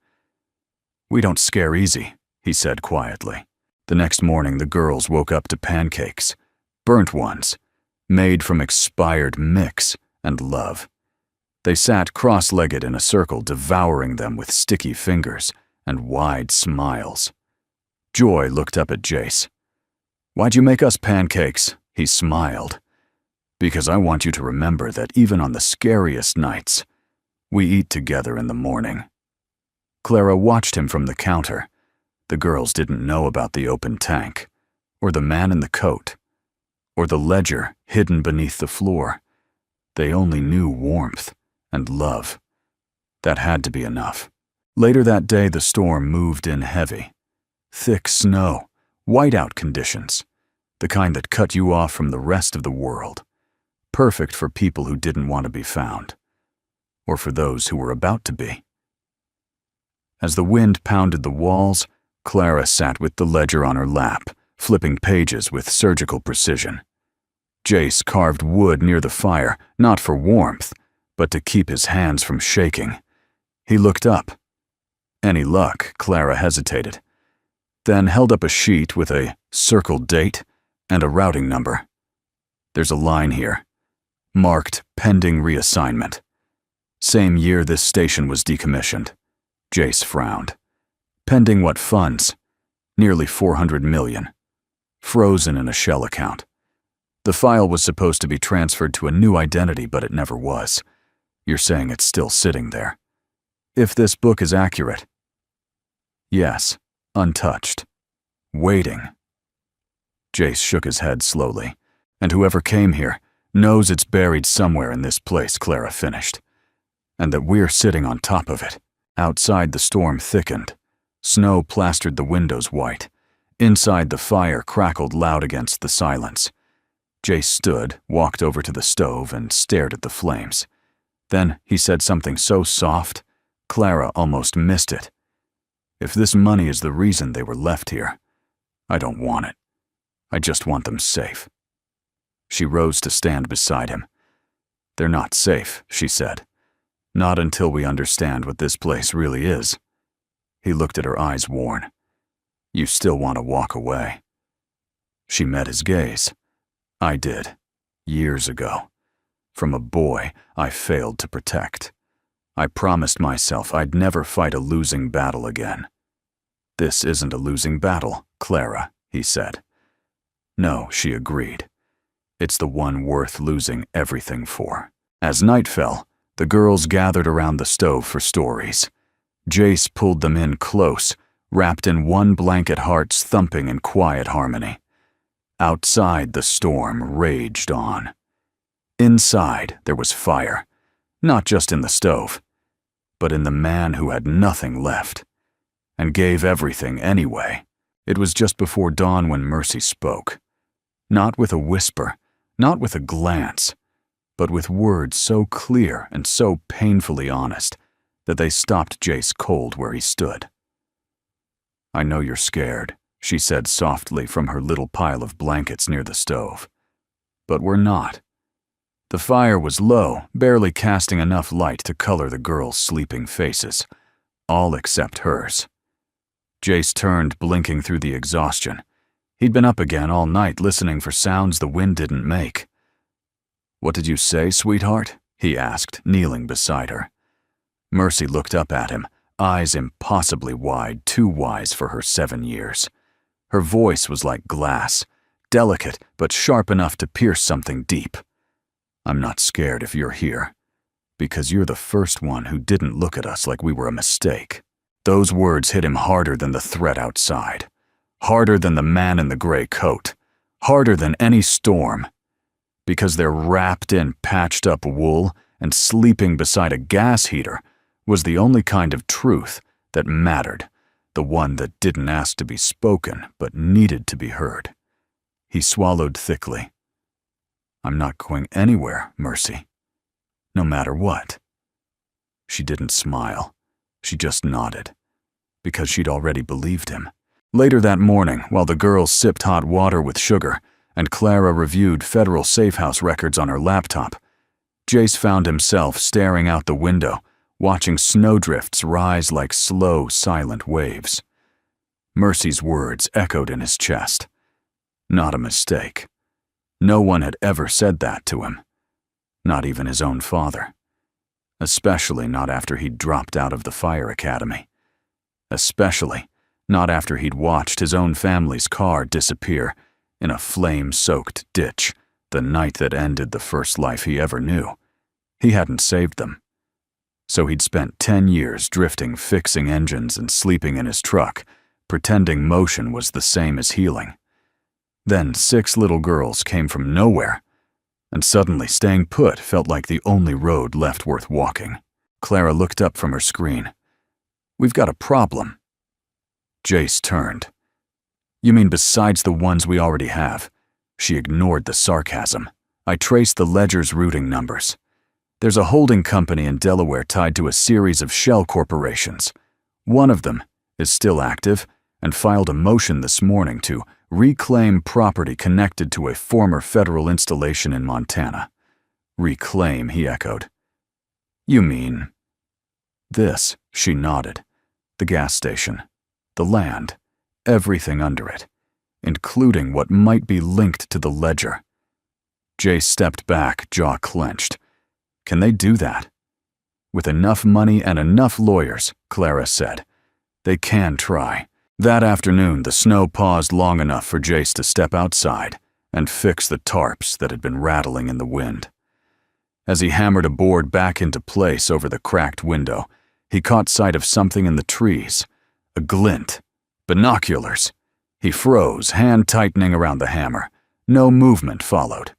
"We don't scare easy," he said quietly. The next morning, the girls woke up to pancakes, burnt ones, made from expired mix and love. They sat cross-legged in a circle, devouring them with sticky fingers and wide smiles. Joy looked up at Jace. "Why'd you make us pancakes?" He smiled. "Because I want you to remember that even on the scariest nights, we eat together in the morning." Clara watched him from the counter. The girls didn't know about the open tank, or the man in the coat, or the ledger hidden beneath the floor. They only knew warmth and love. That had to be enough. Later that day, the storm moved in heavy. Thick snow, whiteout conditions, the kind that cut you off from the rest of the world. Perfect for people who didn't want to be found, or for those who were about to be. As the wind pounded the walls, Clara sat with the ledger on her lap, flipping pages with surgical precision. Jace carved wood near the fire, not for warmth, but to keep his hands from shaking. He looked up. "Any luck?" Clara hesitated, then held up a sheet with a circled date and a routing number. "There's a line here, marked pending reassignment. Same year this station was decommissioned." Jace frowned. "Pending what funds?" "Nearly 400 million. Frozen in a shell account. The file was supposed to be transferred to a new identity, but it never was. You're saying it's still sitting there. If this book is accurate." "Yes, untouched. Waiting." Jace shook his head slowly. "And whoever came here knows it's buried somewhere in this place," Clara finished. "And that we're sitting on top of it." Outside, the storm thickened. Snow plastered the windows white. Inside, the fire crackled loud against the silence. Jace stood, walked over to the stove, and stared at the flames. Then he said something so soft, Clara almost missed it. If this money is the reason they were left here, I don't want it. I just want them safe. She rose to stand beside him. They're not safe, she said. Not until we understand what this place really is. He looked at her eyes worn. You still want to walk away. She met his gaze. I did, years ago. From a boy I failed to protect. I promised myself I'd never fight a losing battle again. This isn't a losing battle, Clara, he said. No, she agreed. It's the one worth losing everything for. As night fell, the girls gathered around the stove for stories. Jace pulled them in close, wrapped in one blanket, hearts thumping in quiet harmony. Outside, the storm raged on. Inside, there was fire, not just in the stove, but in the man who had nothing left, and gave everything anyway. It was just before dawn when Mercy spoke. Not with a whisper, not with a glance, but with words so clear and so painfully honest that they stopped Jace cold where he stood. I know you're scared, she said softly from her little pile of blankets near the stove. But we're not. The fire was low, barely casting enough light to color the girls' sleeping faces, all except hers. Jace turned, blinking through the exhaustion. He'd been up again all night listening for sounds the wind didn't make. What did you say, sweetheart? He asked, kneeling beside her. Mercy looked up at him, eyes impossibly wide, too wise for her 7 years. Her voice was like glass, delicate but sharp enough to pierce something deep. I'm not scared if you're here, because you're the first one who didn't look at us like we were a mistake. Those words hit him harder than the threat outside, harder than the man in the gray coat, harder than any storm, because they're wrapped in patched-up wool and sleeping beside a gas heater was the only kind of truth that mattered, the one that didn't ask to be spoken but needed to be heard. He swallowed thickly. I'm not going anywhere, Mercy. No matter what. She didn't smile. She just nodded, because she'd already believed him. Later that morning, while the girls sipped hot water with sugar and Clara reviewed federal safehouse records on her laptop, Jace found himself staring out the window, watching snowdrifts rise like slow, silent waves. Mercy's words echoed in his chest. Not a mistake. No one had ever said that to him. Not even his own father. Especially not after he'd dropped out of the fire academy. Especially not after he'd watched his own family's car disappear in a flame-soaked ditch the night that ended the first life he ever knew. He hadn't saved them. So he'd spent 10 years drifting, fixing engines and sleeping in his truck, pretending motion was the same as healing. Then 6 little girls came from nowhere, and suddenly staying put felt like the only road left worth walking. Clara looked up from her screen. We've got a problem. Jace turned. You mean besides the ones we already have? She ignored the sarcasm. I traced the ledger's routing numbers. There's a holding company in Delaware tied to a series of shell corporations. One of them is still active and filed a motion this morning to reclaim property connected to a former federal installation in Montana. Reclaim, he echoed. You mean? This, she nodded. The gas station, the land, everything under it, including what might be linked to the ledger. Jace stepped back, jaw clenched. Can they do that? With enough money and enough lawyers, Clara said. They can try. That afternoon, the snow paused long enough for Jace to step outside and fix the tarps that had been rattling in the wind. As he hammered a board back into place over the cracked window, he caught sight of something in the trees. A glint. Binoculars. He froze, hand tightening around the hammer. No movement followed,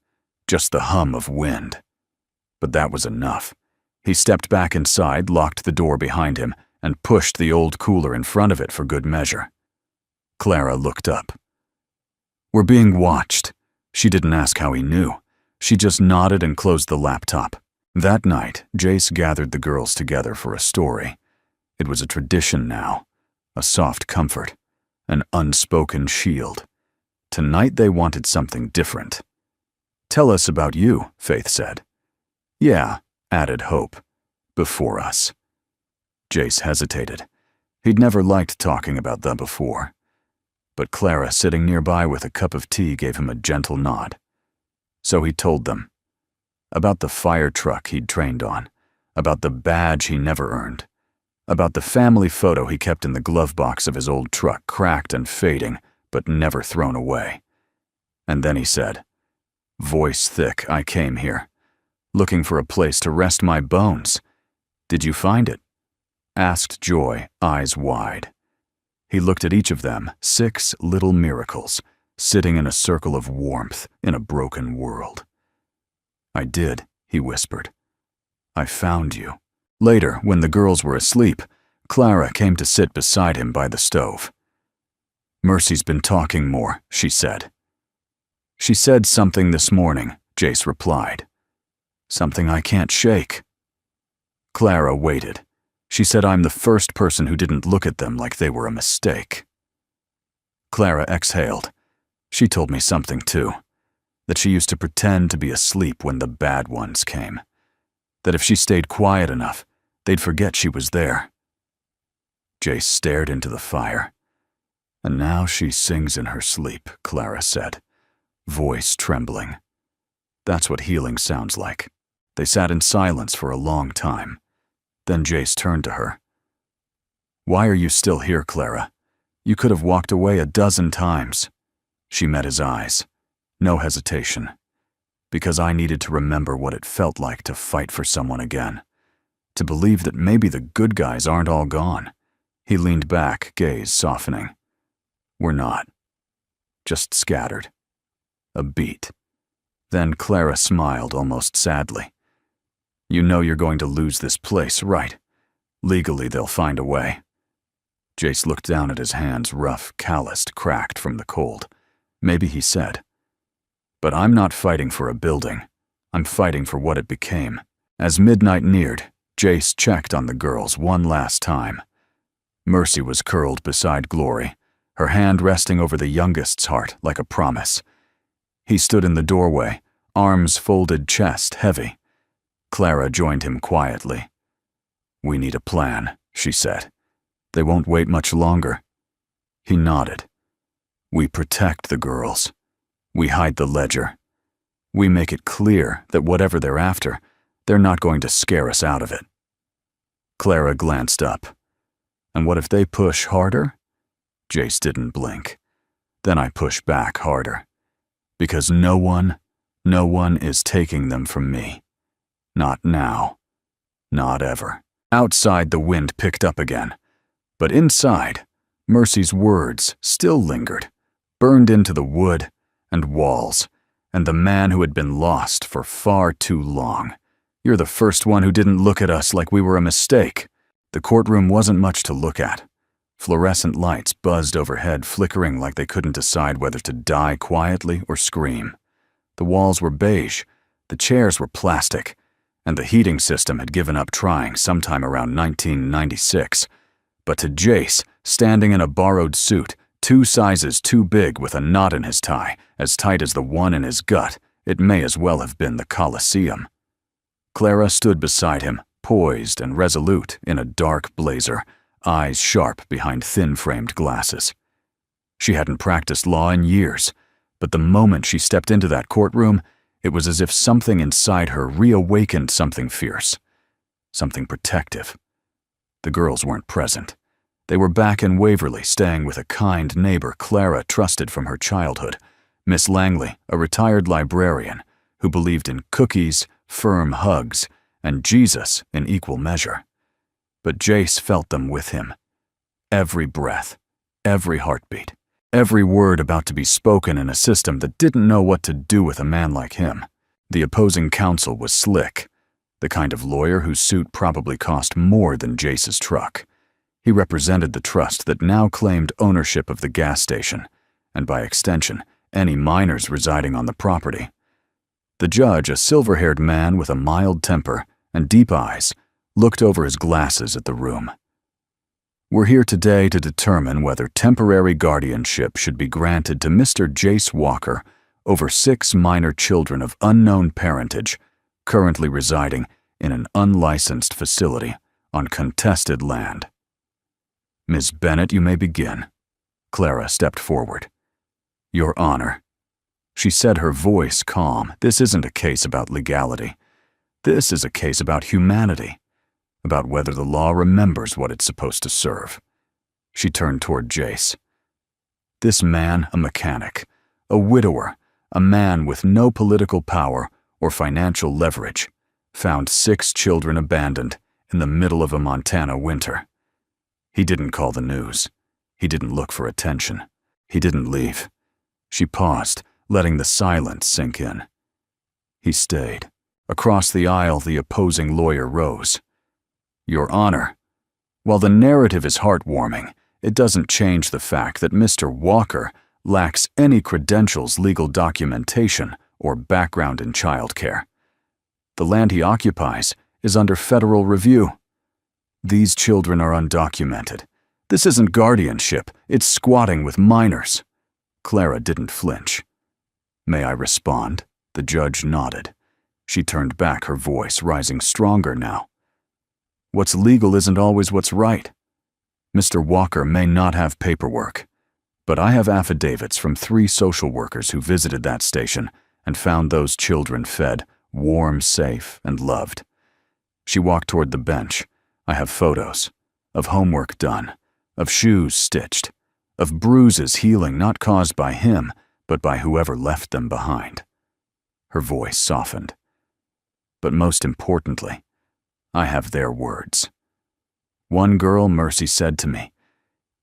just the hum of wind. But that was enough. He stepped back inside, locked the door behind him, and pushed the old cooler in front of it for good measure. Clara looked up. We're being watched. She didn't ask how he knew. She just nodded and closed the laptop. That night, Jace gathered the girls together for a story. It was a tradition now, a soft comfort, an unspoken shield. Tonight they wanted something different. "Tell us about you," Faith said. "Yeah," added Hope, "before us." Jace hesitated. He'd never liked talking about them before. But Clara, sitting nearby with a cup of tea, gave him a gentle nod. So he told them. About the fire truck he'd trained on, about the badge he never earned, about the family photo he kept in the glove box of his old truck, cracked and fading, but never thrown away. And then he said, voice thick, "I came here, looking for a place to rest my bones. Did you find it?" Asked Joy, eyes wide. He looked at each of them, 6 little miracles, sitting in a circle of warmth in a broken world. "I did," he whispered. "I found you." Later, when the girls were asleep, Clara came to sit beside him by the stove. "Mercy's been talking more," she said. "She said something this morning," Jace replied. "Something I can't shake." Clara waited. She said I'm the first person who didn't look at them like they were a mistake. Clara exhaled. She told me something too, that she used to pretend to be asleep when the bad ones came, that if she stayed quiet enough, they'd forget she was there. Jace stared into the fire. "And now she sings in her sleep," Clara said, voice trembling. "That's what healing sounds like." They sat in silence for a long time. Then Jace turned to her. "Why are you still here, Clara? You could have walked away a dozen times." She met his eyes. No hesitation. "Because I needed to remember what it felt like to fight for someone again. To believe that maybe the good guys aren't all gone." He leaned back, gaze softening. "We're not. Just scattered. A beat." Then Clara smiled almost sadly. "You know you're going to lose this place, right? Legally, they'll find a way." Jace looked down at his hands, rough, calloused, cracked from the cold. Maybe he said, "But I'm not fighting for a building. I'm fighting for what it became." As midnight neared, Jace checked on the girls one last time. Mercy was curled beside Glory, her hand resting over the youngest's heart like a promise. He stood in the doorway, arms folded, chest heavy. Clara joined him quietly. "We need a plan," she said. "They won't wait much longer." He nodded. "We protect the girls. We hide the ledger. We make it clear that whatever they're after, they're not going to scare us out of it." Clara glanced up. "And what if they push harder?" Jace didn't blink. "Then I push back harder. Because no one is taking them from me. Not now. Not ever." Outside, the wind picked up again. But inside, Mercy's words still lingered, burned into the wood and walls, and the man who had been lost for far too long. "You're the first one who didn't look at us like we were a mistake." The courtroom wasn't much to look at. Fluorescent lights buzzed overhead, flickering like they couldn't decide whether to die quietly or scream. The walls were beige, the chairs were plastic, and the heating system had given up trying sometime around 1996. But to Jace, standing in a borrowed suit, 2 sizes too big with a knot in his tie, as tight as the one in his gut, it may as well have been the Colosseum. Clara stood beside him, poised and resolute in a dark blazer, eyes sharp behind thin-framed glasses. She hadn't practiced law in years, but the moment she stepped into that courtroom, it was as if something inside her reawakened something fierce, something protective. The girls weren't present. They were back in Waverly, staying with a kind neighbor Clara trusted from her childhood, Miss Langley, a retired librarian who believed in cookies, firm hugs, and Jesus in equal measure. But Jace felt them with him. Every breath, every heartbeat, every word about to be spoken in a system that didn't know what to do with a man like him. The opposing counsel was slick, the kind of lawyer whose suit probably cost more than Jace's truck. He represented the trust that now claimed ownership of the gas station, and by extension, any minors residing on the property. The judge, a silver-haired man with a mild temper and deep eyes, looked over his glasses at the room. We're here today to determine whether temporary guardianship should be granted to Mr. Jace Walker over 6 minor children of unknown parentage currently residing in an unlicensed facility on contested land. Miss Bennett, you may begin. Clara stepped forward. Your Honor. She said, her voice calm. This isn't a case about legality. This is a case about humanity, about whether the law remembers what it's supposed to serve. She turned toward Jace. This man, a mechanic, a widower, a man with no political power or financial leverage, found 6 children abandoned in the middle of a Montana winter. He didn't call the news. He didn't look for attention. He didn't leave. She paused, letting the silence sink in. He stayed. Across the aisle, the opposing lawyer rose. Your Honor, while the narrative is heartwarming, it doesn't change the fact that Mr. Walker lacks any credentials, legal documentation, or background in childcare. The land he occupies is under federal review. These children are undocumented. This isn't guardianship, it's squatting with minors. Clara didn't flinch. May I respond? The judge nodded. She turned back, her voice rising stronger now. What's legal isn't always what's right. Mr. Walker may not have paperwork, but I have affidavits from 3 social workers who visited that station and found those children fed, warm, safe, and loved. She walked toward the bench. I have photos of homework done, of shoes stitched, of bruises healing not caused by him, but by whoever left them behind. Her voice softened. But most importantly, I have their words. One girl, Mercy, said to me,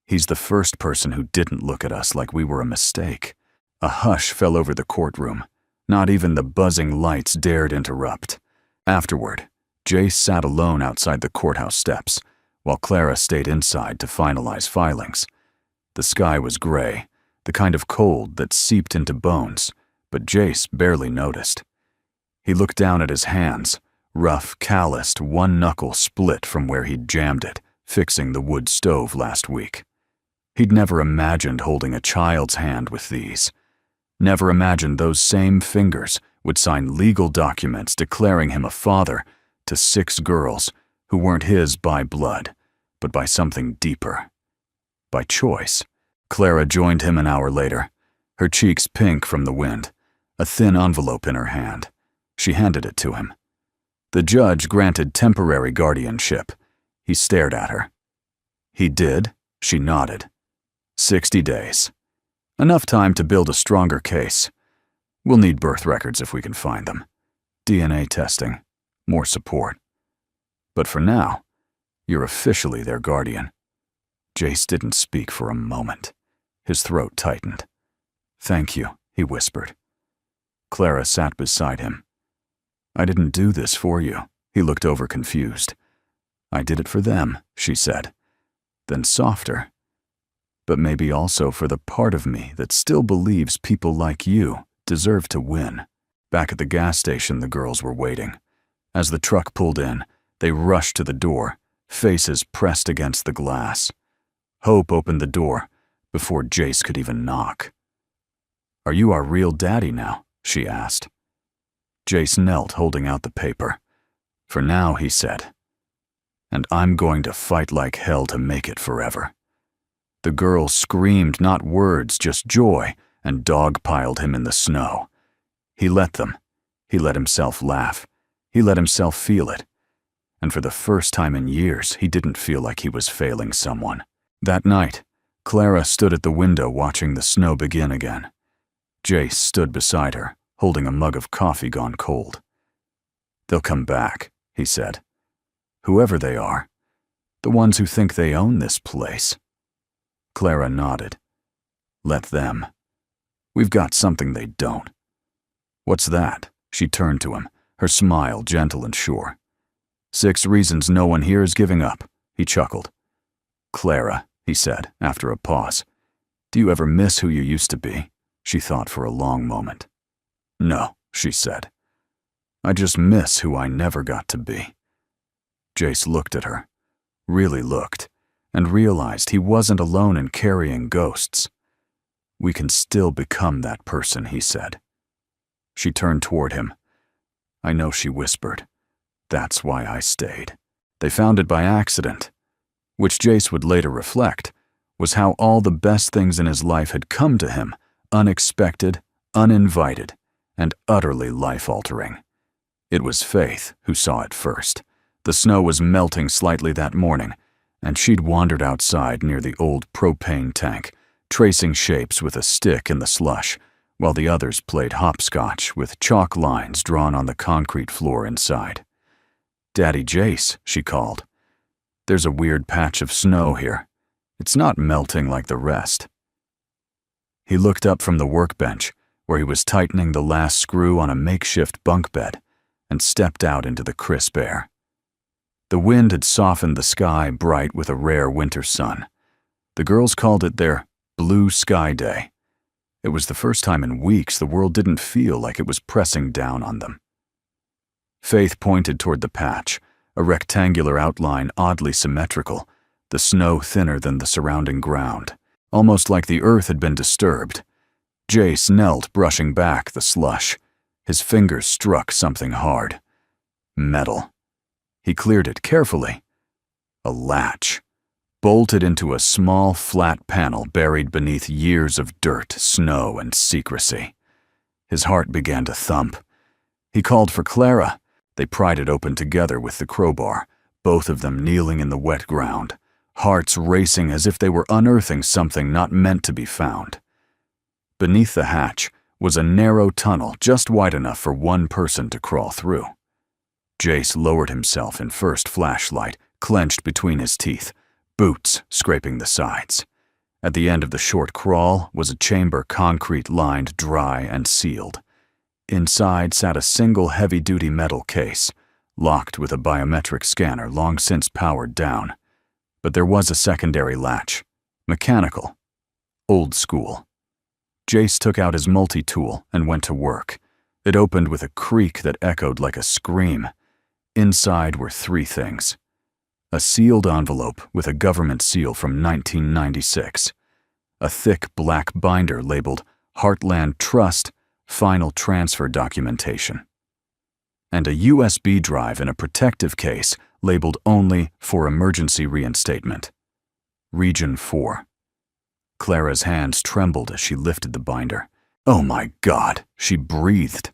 "He's the first person who didn't look at us like we were a mistake." A hush fell over the courtroom. Not even the buzzing lights dared interrupt. Afterward, Jace sat alone outside the courthouse steps, while Clara stayed inside to finalize filings. The sky was gray, the kind of cold that seeped into bones, but Jace barely noticed. He looked down at his hands, rough, calloused, one knuckle split from where he'd jammed it, fixing the wood stove last week. He'd never imagined holding a child's hand with these. Never imagined those same fingers would sign legal documents declaring him a father to 6 girls who weren't his by blood, but by something deeper. By choice. Clara joined him an hour later, her cheeks pink from the wind, a thin envelope in her hand. She handed it to him. The judge granted temporary guardianship. He stared at her. He did. She nodded. 60 days. Enough time to build a stronger case. We'll need birth records if we can find them. DNA testing. More support. But for now, you're officially their guardian. Jace didn't speak for a moment. His throat tightened. Thank you, he whispered. Clara sat beside him. I didn't do this for you. He looked over confused. I did it for them, she said. Then softer. But maybe also for the part of me that still believes people like you deserve to win. Back at the gas station, the girls were waiting. As the truck pulled in, they rushed to the door, faces pressed against the glass. Hope opened the door before Jace could even knock. Are you our real daddy now? She asked. Jace knelt, holding out the paper. For now, he said. And I'm going to fight like hell to make it forever. The girl screamed not words, just joy, and dogpiled him in the snow. He let them. He let himself laugh. He let himself feel it. And for the first time in years, he didn't feel like he was failing someone. That night, Clara stood at the window watching the snow begin again. Jace stood beside her, holding a mug of coffee gone cold. They'll come back, he said. Whoever they are. The ones who think they own this place. Clara nodded. Let them. We've got something they don't. What's that? She turned to him, her smile gentle and sure. 6 reasons no one here is giving up, he chuckled. Clara, he said, after a pause, do you ever miss who you used to be? She thought for a long moment. No, she said. I just miss who I never got to be. Jace looked at her, really looked, and realized he wasn't alone in carrying ghosts. We can still become that person, he said. She turned toward him. I know, she whispered. That's why I stayed. They found it by accident, which Jace would later reflect, was how all the best things in his life had come to him, unexpected, uninvited, and utterly life-altering. It was Faith who saw it first. The snow was melting slightly that morning, and she'd wandered outside near the old propane tank, tracing shapes with a stick in the slush, while the others played hopscotch with chalk lines drawn on the concrete floor inside. Daddy Jace, she called. There's a weird patch of snow here. It's not melting like the rest. He looked up from the workbench, where he was tightening the last screw on a makeshift bunk bed, and stepped out into the crisp air. The wind had softened the sky bright with a rare winter sun. The girls called it their blue sky day. It was the first time in weeks the world didn't feel like it was pressing down on them. Faith pointed toward the patch, a rectangular outline oddly symmetrical, the snow thinner than the surrounding ground, almost like the earth had been disturbed. Jace knelt, brushing back the slush. His fingers struck something hard. Metal. He cleared it carefully. A latch, bolted into a small, flat panel buried beneath years of dirt, snow, and secrecy. His heart began to thump. He called for Clara. They pried it open together with the crowbar, both of them kneeling in the wet ground, hearts racing as if they were unearthing something not meant to be found. Beneath the hatch was a narrow tunnel just wide enough for one person to crawl through. Jace lowered himself in first flashlight, clenched between his teeth, boots scraping the sides. At the end of the short crawl was a chamber concrete-lined, dry, and sealed. Inside sat a single heavy-duty metal case, locked with a biometric scanner long since powered down. But there was a secondary latch, mechanical, old school. Jace took out his multi-tool and went to work. It opened with a creak that echoed like a scream. Inside were three things. A sealed envelope with a government seal from 1996. A thick black binder labeled Heartland Trust Final Transfer Documentation. And a USB drive in a protective case labeled only for emergency reinstatement. Region 4. Clara's hands trembled as she lifted the binder. Oh my God, she breathed.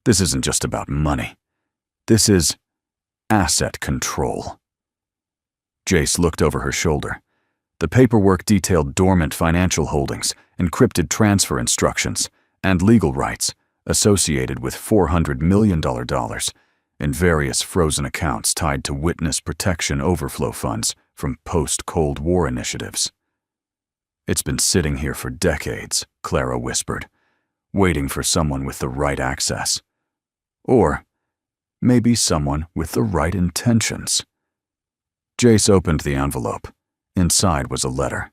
This isn't just about money. This is asset control. Jace looked over her shoulder. The paperwork detailed dormant financial holdings, encrypted transfer instructions, and legal rights associated with $400 million in various frozen accounts tied to witness protection overflow funds from post-Cold War initiatives. It's been sitting here for decades, Clara whispered, waiting for someone with the right access. Or maybe someone with the right intentions. Jace opened the envelope. Inside was a letter.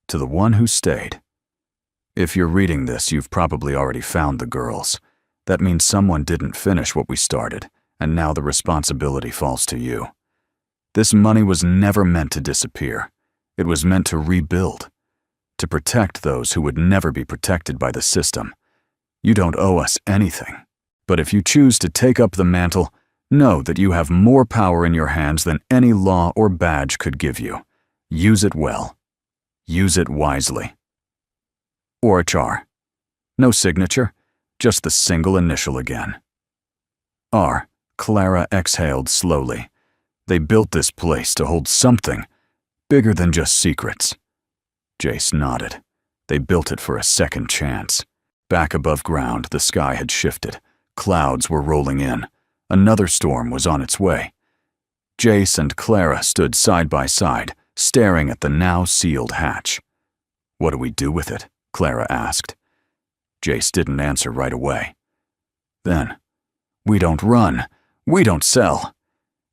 To the one who stayed. If you're reading this, you've probably already found the girls. That means someone didn't finish what we started, and now the responsibility falls to you. This money was never meant to disappear. It was meant to rebuild, to protect those who would never be protected by the system. You don't owe us anything. But if you choose to take up the mantle, know that you have more power in your hands than any law or badge could give you. Use it well. Use it wisely. Or a char. No signature, just the single initial again. R. Clara exhaled slowly. They built this place to hold something bigger than just secrets. Jace nodded. They built it for a second chance. Back above ground, the sky had shifted. Clouds were rolling in. Another storm was on its way. Jace and Clara stood side by side, staring at the now sealed hatch. What do we do with it? Clara asked. Jace didn't answer right away. Then, we don't run. We don't sell.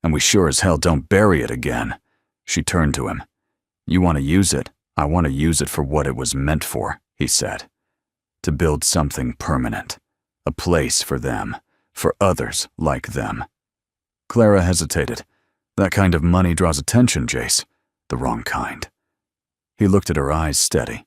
And we sure as hell don't bury it again. She turned to him. You want to use it? I want to use it for what it was meant for, he said. to build something permanent, a place for them, for others like them. Clara hesitated. That kind of money draws attention, Jace. The wrong kind. He looked at her eyes steady.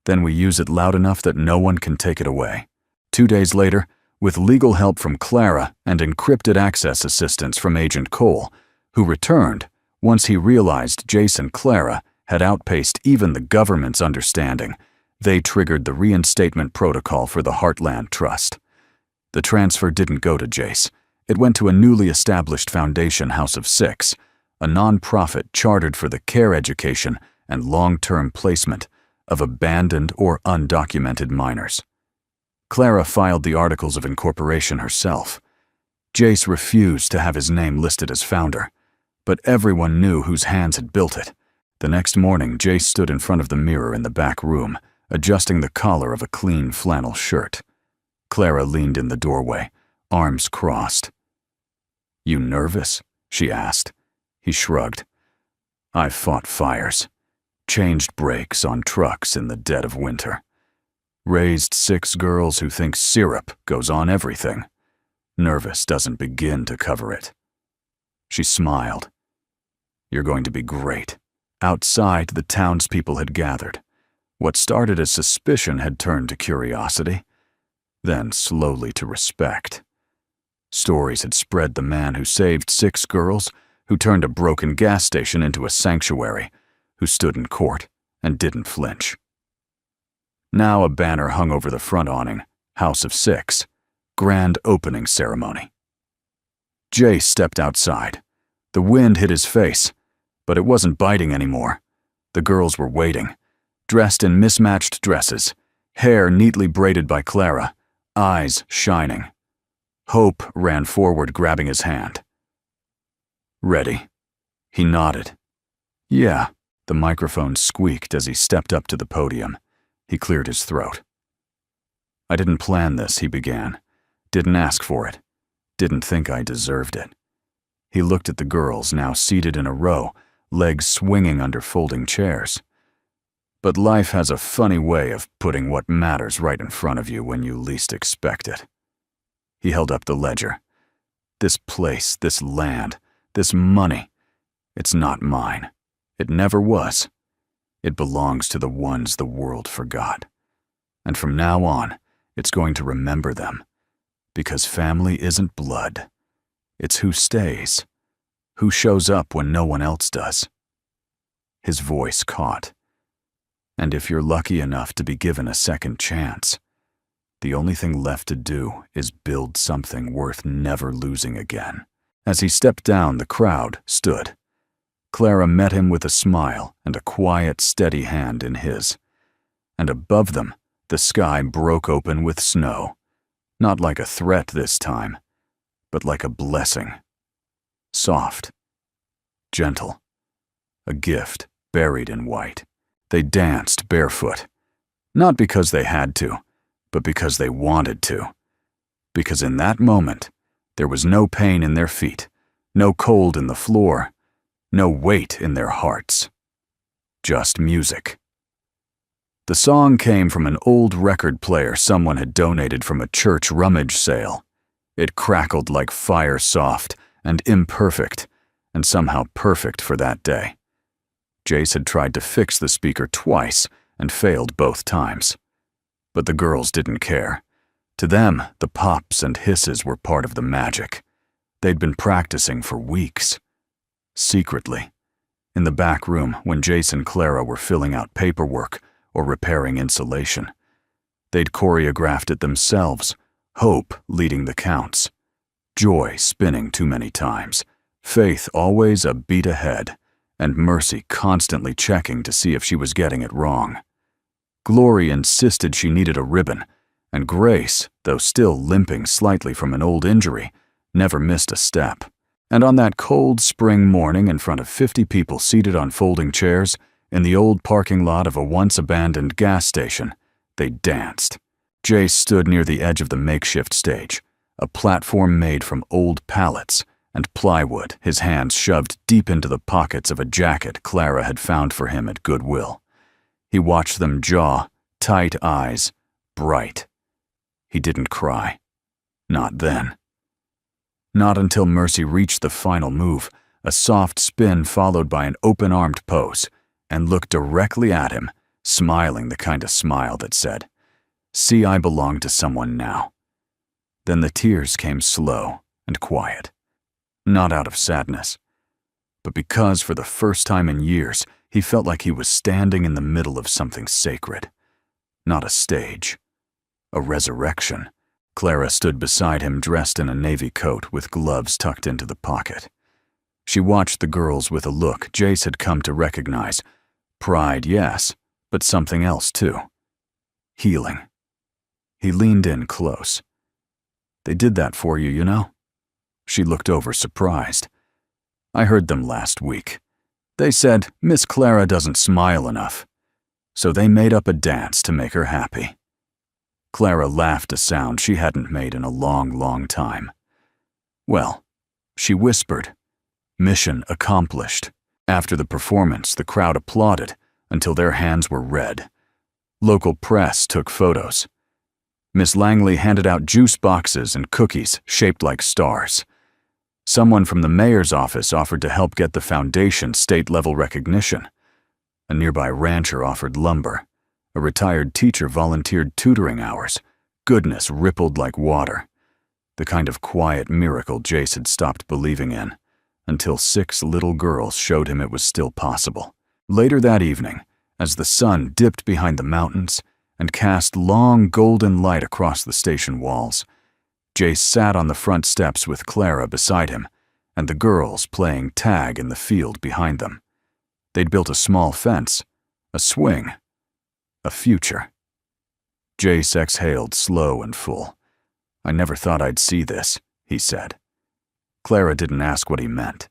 Then we use it loud enough that no one can take it away. 2 days later, with legal help from Clara and encrypted access assistance from Agent Cole, who returned once he realized Jace and Clara had outpaced even the government's understanding, they triggered the reinstatement protocol for the Heartland Trust. The transfer didn't go to Jace. It went to a newly established foundation House of Six, a non-profit chartered for the care, education, and long-term placement of abandoned or undocumented minors. Clara filed the articles of incorporation herself. Jace refused to have his name listed as founder, but everyone knew whose hands had built it. The next morning, Jace stood in front of the mirror in the back room, adjusting the collar of a clean flannel shirt. Clara leaned in the doorway, arms crossed. "You nervous?" she asked. He shrugged. "I've fought fires, changed brakes on trucks in the dead of winter, raised 6 girls who think syrup goes on everything. Nervous doesn't begin to cover it." She smiled. "You're going to be great." Outside, the townspeople had gathered. What started as suspicion had turned to curiosity, then slowly to respect. Stories had spread the man who saved 6 girls, who turned a broken gas station into a sanctuary, who stood in court and didn't flinch. Now a banner hung over the front awning, House of Six, Grand Opening Ceremony. Jace stepped outside. The wind hit his face, but it wasn't biting anymore. The girls were waiting, dressed in mismatched dresses, hair neatly braided by Clara, eyes shining. Hope ran forward, grabbing his hand. "Ready?" He nodded. "Yeah." The microphone squeaked as he stepped up to the podium. He cleared his throat. "I didn't plan this," he began. "Didn't ask for it. Didn't think I deserved it." He looked at the girls, now seated in a row, legs swinging under folding chairs. "But life has a funny way of putting what matters right in front of you when you least expect it." He held up the ledger. "This place, this land, this money, it's not mine. It never was. It belongs to the ones the world forgot. And from now on, it's going to remember them. Because family isn't blood. It's who stays, who shows up when no one else does." His voice caught. "And if you're lucky enough to be given a second chance, the only thing left to do is build something worth never losing again." As he stepped down, the crowd stood. Clara met him with a smile and a quiet, steady hand in his. And above them, the sky broke open with snow. Not like a threat this time, but like a blessing. Soft, gentle, a gift buried in white. They danced barefoot, not because they had to, but because they wanted to. Because in that moment, there was no pain in their feet, no cold in the floor, no weight in their hearts. Just music. The song came from an old record player someone had donated from a church rummage sale. It crackled like fire, soft and imperfect, and somehow perfect for that day. Jace had tried to fix the speaker twice and failed both times. But the girls didn't care. To them, the pops and hisses were part of the magic. They'd been practicing for weeks. Secretly. In the back room, when Jace and Clara were filling out paperwork or repairing insulation. They'd choreographed it themselves, hope leading the counts, joy spinning too many times, faith always a beat ahead, and mercy constantly checking to see if she was getting it wrong. Glory insisted she needed a ribbon, and Grace, though still limping slightly from an old injury, never missed a step. And on that cold spring morning, in front of 50 people seated on folding chairs, in the old parking lot of a once-abandoned gas station, they danced. Jace stood near the edge of the makeshift stage, a platform made from old pallets and plywood, his hands shoved deep into the pockets of a jacket Clara had found for him at Goodwill. He watched them jaw, tight eyes, bright. He didn't cry. Not then. Not until Mercy reached the final move, a soft spin followed by an open-armed pose, and looked directly at him, smiling the kind of smile that said, "See, I belong to someone now." Then the tears came slow and quiet, not out of sadness, but because for the first time in years, he felt like he was standing in the middle of something sacred. Not a stage, a resurrection. Clara stood beside him dressed in a navy coat with gloves tucked into the pocket. She watched the girls with a look Jace had come to recognize. Pride, yes, but something else too. Healing. He leaned in close. "They did that for you, you know?" She looked over surprised. "I heard them last week. They said Miss Clara doesn't smile enough. So they made up a dance to make her happy." Clara laughed a sound she hadn't made in a long, long time. "Well," she whispered, "mission accomplished." After the performance, the crowd applauded until their hands were red. Local press took photos. Miss Langley handed out juice boxes and cookies shaped like stars. Someone from the mayor's office offered to help get the foundation state-level recognition. A nearby rancher offered lumber. A retired teacher volunteered tutoring hours. Goodness rippled like water. The kind of quiet miracle Jace had stopped believing in, until 6 little girls showed him it was still possible. Later that evening, as the sun dipped behind the mountains and cast long golden light across the station walls, Jace sat on the front steps with Clara beside him and the girls playing tag in the field behind them. They'd built a small fence, a swing, a future. Jace exhaled slow and full. "I never thought I'd see this," he said. Clara didn't ask what he meant.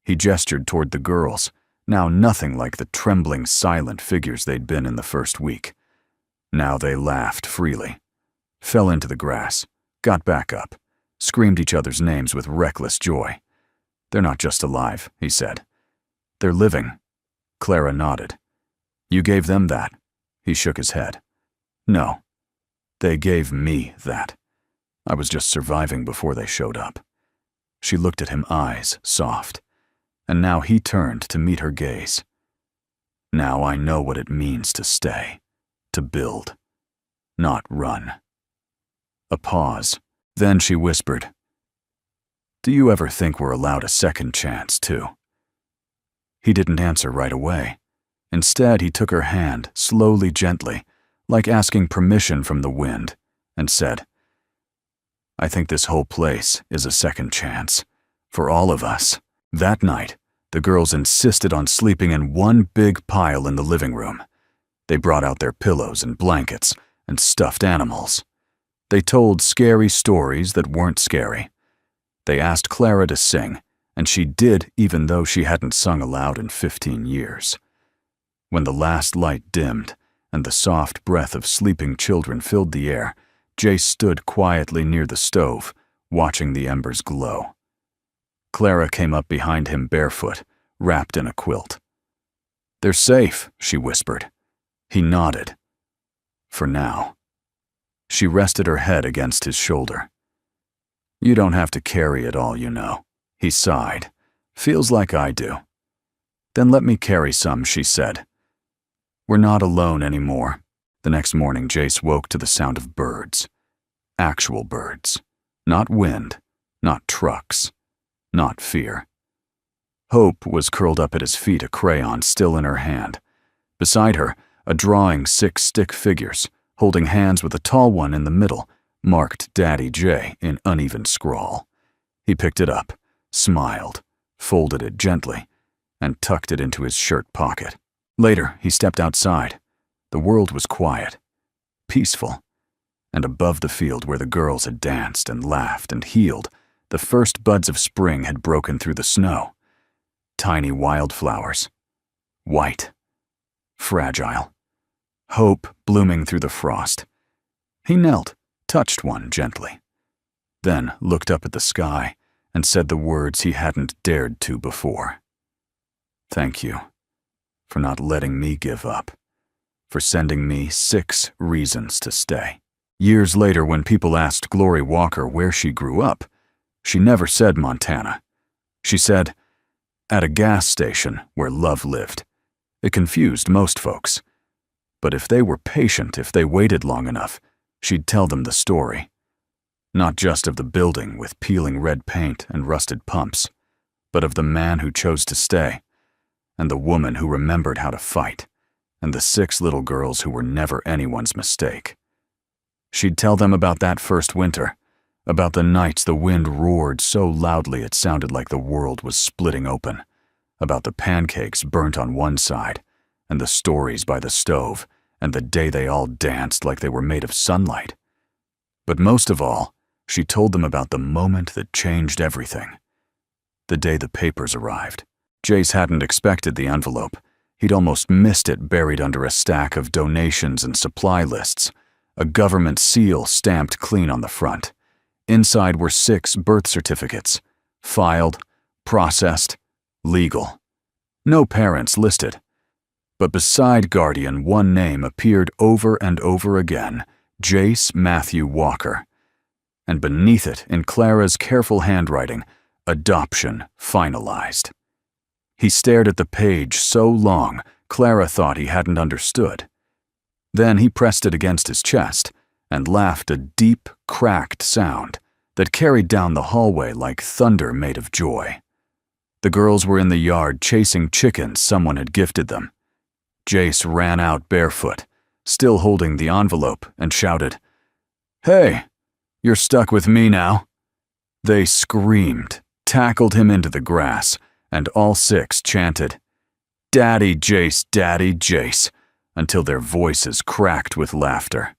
He gestured toward the girls, now nothing like the trembling, silent figures they'd been in the first week. Now they laughed freely, fell into the grass, got back up, screamed each other's names with reckless joy. "They're not just alive," he said. "They're living." Clara nodded. "You gave them that?" He shook his head. "No. They gave me that. I was just surviving before they showed up." She looked at him, eyes soft, and now he turned to meet her gaze. "Now I know what it means to stay, to build, not run." A pause. Then she whispered, "Do you ever think we're allowed a second chance, too?" He didn't answer right away. Instead, he took her hand, slowly, gently, like asking permission from the wind, and said, "I think this whole place is a second chance, for all of us." That night, the girls insisted on sleeping in one big pile in the living room. They brought out their pillows and blankets and stuffed animals. They told scary stories that weren't scary. They asked Clara to sing, and she did even though she hadn't sung aloud in 15 years. When the last light dimmed and the soft breath of sleeping children filled the air, Jace stood quietly near the stove, watching the embers glow. Clara came up behind him barefoot, wrapped in a quilt. "They're safe," she whispered. He nodded. "For now." She rested her head against his shoulder. "You don't have to carry it all, you know." He sighed. "Feels like I do." "Then let me carry some," she said. "We're not alone anymore." The next morning, Jace woke to the sound of birds. Actual birds. Not wind, not trucks, not fear. Hope was curled up at his feet, a crayon still in her hand. Beside her, a drawing 6 stick figures, holding hands with a tall one in the middle, marked Daddy J in uneven scrawl. He picked it up, smiled, folded it gently, and tucked it into his shirt pocket. Later, he stepped outside. The world was quiet, peaceful, and above the field where the girls had danced and laughed and healed, the first buds of spring had broken through the snow. Tiny wildflowers, white, fragile, hope blooming through the frost. He knelt, touched one gently, then looked up at the sky and said the words he hadn't dared to before. "Thank you for not letting me give up, for sending me 6 reasons to stay." Years later, when people asked Glory Walker where she grew up, she never said Montana. She said, "At a gas station where love lived." It confused most folks. But if they were patient, if they waited long enough, she'd tell them the story. Not just of the building with peeling red paint and rusted pumps, but of the man who chose to stay, and the woman who remembered how to fight, and the 6 little girls who were never anyone's mistake. She'd tell them about that first winter, about the nights the wind roared so loudly it sounded like the world was splitting open, about the pancakes burnt on one side, and the stories by the stove, and the day they all danced like they were made of sunlight. But most of all, she told them about the moment that changed everything. The day the papers arrived. Jace hadn't expected the envelope. He'd almost missed it buried under a stack of donations and supply lists, a government seal stamped clean on the front. Inside were 6 birth certificates, filed, processed, legal. No parents listed. But beside Guardian, one name appeared over and over again, Jace Matthew Walker. And beneath it, in Clara's careful handwriting, adoption finalized. He stared at the page so long, Clara thought he hadn't understood. Then he pressed it against his chest and laughed a deep, cracked sound that carried down the hallway like thunder made of joy. The girls were in the yard chasing chickens someone had gifted them. Jace ran out barefoot, still holding the envelope, and shouted, "Hey, you're stuck with me now." They screamed, tackled him into the grass, and all 6 chanted, "Daddy Jace, Daddy Jace," until their voices cracked with laughter.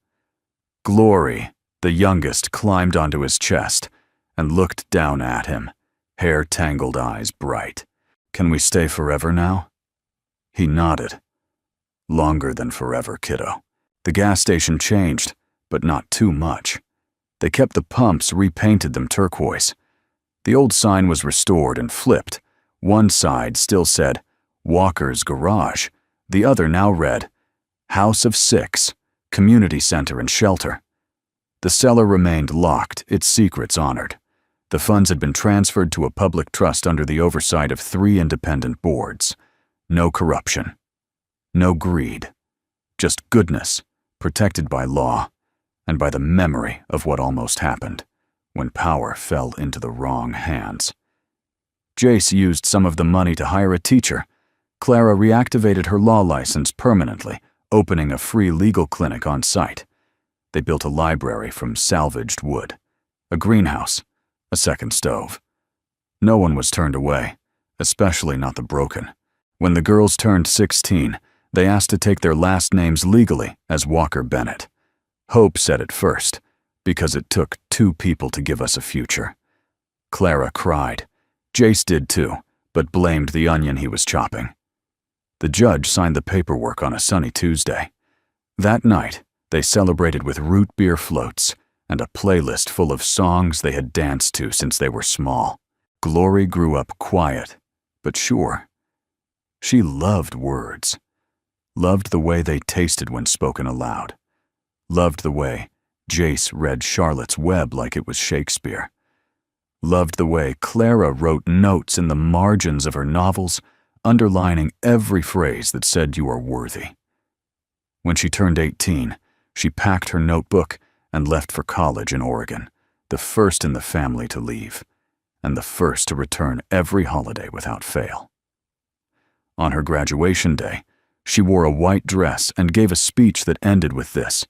Glory, the youngest, climbed onto his chest and looked down at him, hair-tangled eyes bright. "Can we stay forever now?" He nodded. "Longer than forever, kiddo." The gas station changed, but not too much. They kept the pumps, repainted them turquoise. The old sign was restored and flipped. One side still said, Walker's Garage. The other now read, House of 6, Community Center and Shelter. The cellar remained locked, its secrets honored. The funds had been transferred to a public trust under the oversight of 3 independent boards. No corruption. No greed. Just goodness, protected by law, and by the memory of what almost happened, when power fell into the wrong hands. Jace used some of the money to hire a teacher. Clara reactivated her law license permanently, opening a free legal clinic on site. They built a library from salvaged wood, a greenhouse, a second stove. No one was turned away, especially not the broken. When the girls turned 16, they asked to take their last names legally as Walker Bennett. Hope said it first, because it took 2 people to give us a future. Clara cried. Jace did too, but blamed the onion he was chopping. The judge signed the paperwork on a sunny Tuesday. That night, they celebrated with root beer floats and a playlist full of songs they had danced to since they were small. Glory grew up quiet, but sure. She loved words. Loved the way they tasted when spoken aloud. Loved the way Jace read Charlotte's Web like it was Shakespeare. Loved the way Clara wrote notes in the margins of her novels, underlining every phrase that said you are worthy. When she turned 18, she packed her notebook and left for college in Oregon, the first in the family to leave, and the first to return every holiday without fail. On her graduation day, she wore a white dress and gave a speech that ended with this.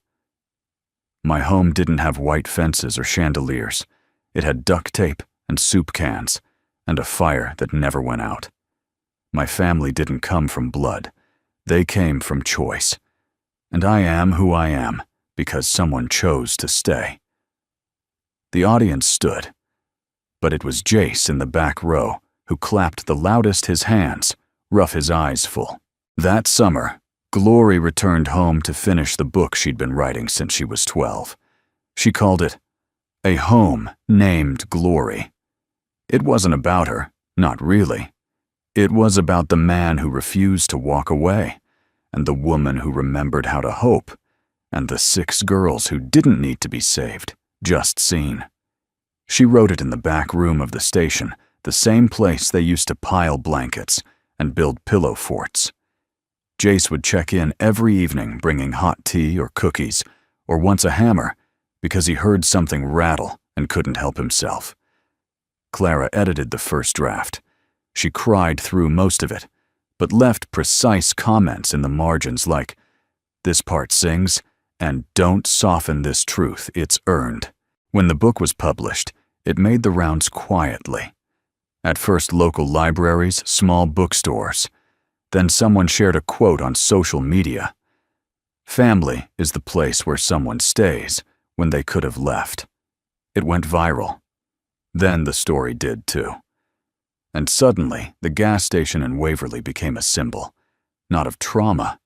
My home didn't have white fences or chandeliers. It had duct tape and soup cans and a fire that never went out. My family didn't come from blood. They came from choice. And I am who I am because someone chose to stay. The audience stood, but it was Jace in the back row who clapped the loudest his hands, rough his eyes full. That summer, Glory returned home to finish the book she'd been writing since she was 12. She called it A Home Named Glory. It wasn't about her, not really. It was about the man who refused to walk away, and the woman who remembered how to hope, and the 6 girls who didn't need to be saved, just seen. She wrote it in the back room of the station, the same place they used to pile blankets and build pillow forts. Jace would check in every evening bringing hot tea or cookies, or once a hammer, because he heard something rattle and couldn't help himself. Clara edited the first draft. She cried through most of it, but left precise comments in the margins like, "This part sings, and don't soften this truth, it's earned." When the book was published, it made the rounds quietly. At first local libraries, small bookstores. Then someone shared a quote on social media. "Family is the place where someone stays when they could have left." It went viral. Then the story did too. And suddenly, the gas station in Waverly became a symbol, not of trauma,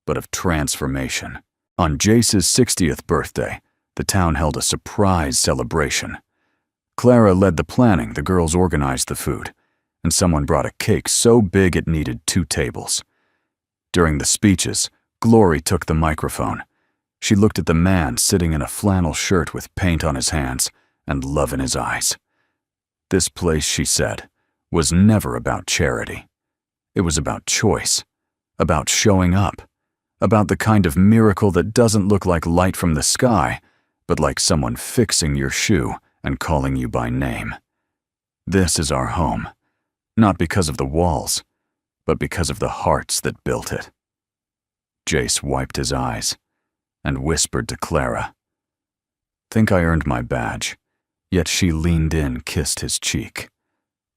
but of transformation. On Jace's 60th birthday, the town held a surprise celebration. Clara led the planning, the girls organized the food, and someone brought a cake so big it needed 2 tables. During the speeches, Glory took the microphone. She looked at the man sitting in a flannel shirt with paint on his hands and love in his eyes. This place, she said, was never about charity. It was about choice, about showing up, about the kind of miracle that doesn't look like light from the sky, but like someone fixing your shoe and calling you by name. This is our home, not because of the walls, but because of the hearts that built it. Jace wiped his eyes and whispered to Clara, "Think I earned my badge," yet she leaned in, kissed his cheek.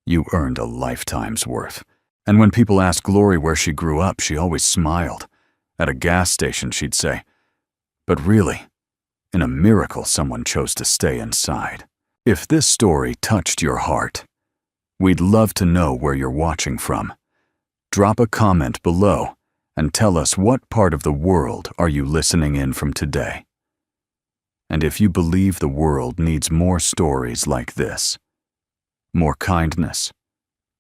"You earned a lifetime's worth." And when people asked Glory where she grew up, she always smiled. At a gas station, she'd say, "But really, in a miracle someone chose to stay inside." If this story touched your heart, we'd love to know where you're watching from. Drop a comment below and tell us what part of the world are you listening in from today. And if you believe the world needs more stories like this, more kindness,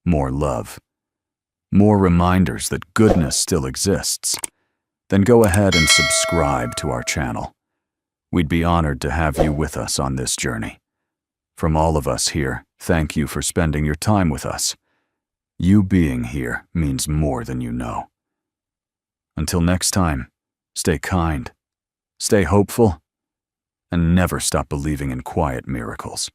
more love, more reminders that goodness still exists, then go ahead and subscribe to our channel. We'd be honored to have you with us on this journey. From all of us here, thank you for spending your time with us. You being here means more than you know. Until next time, stay kind, stay hopeful, and never stop believing in quiet miracles.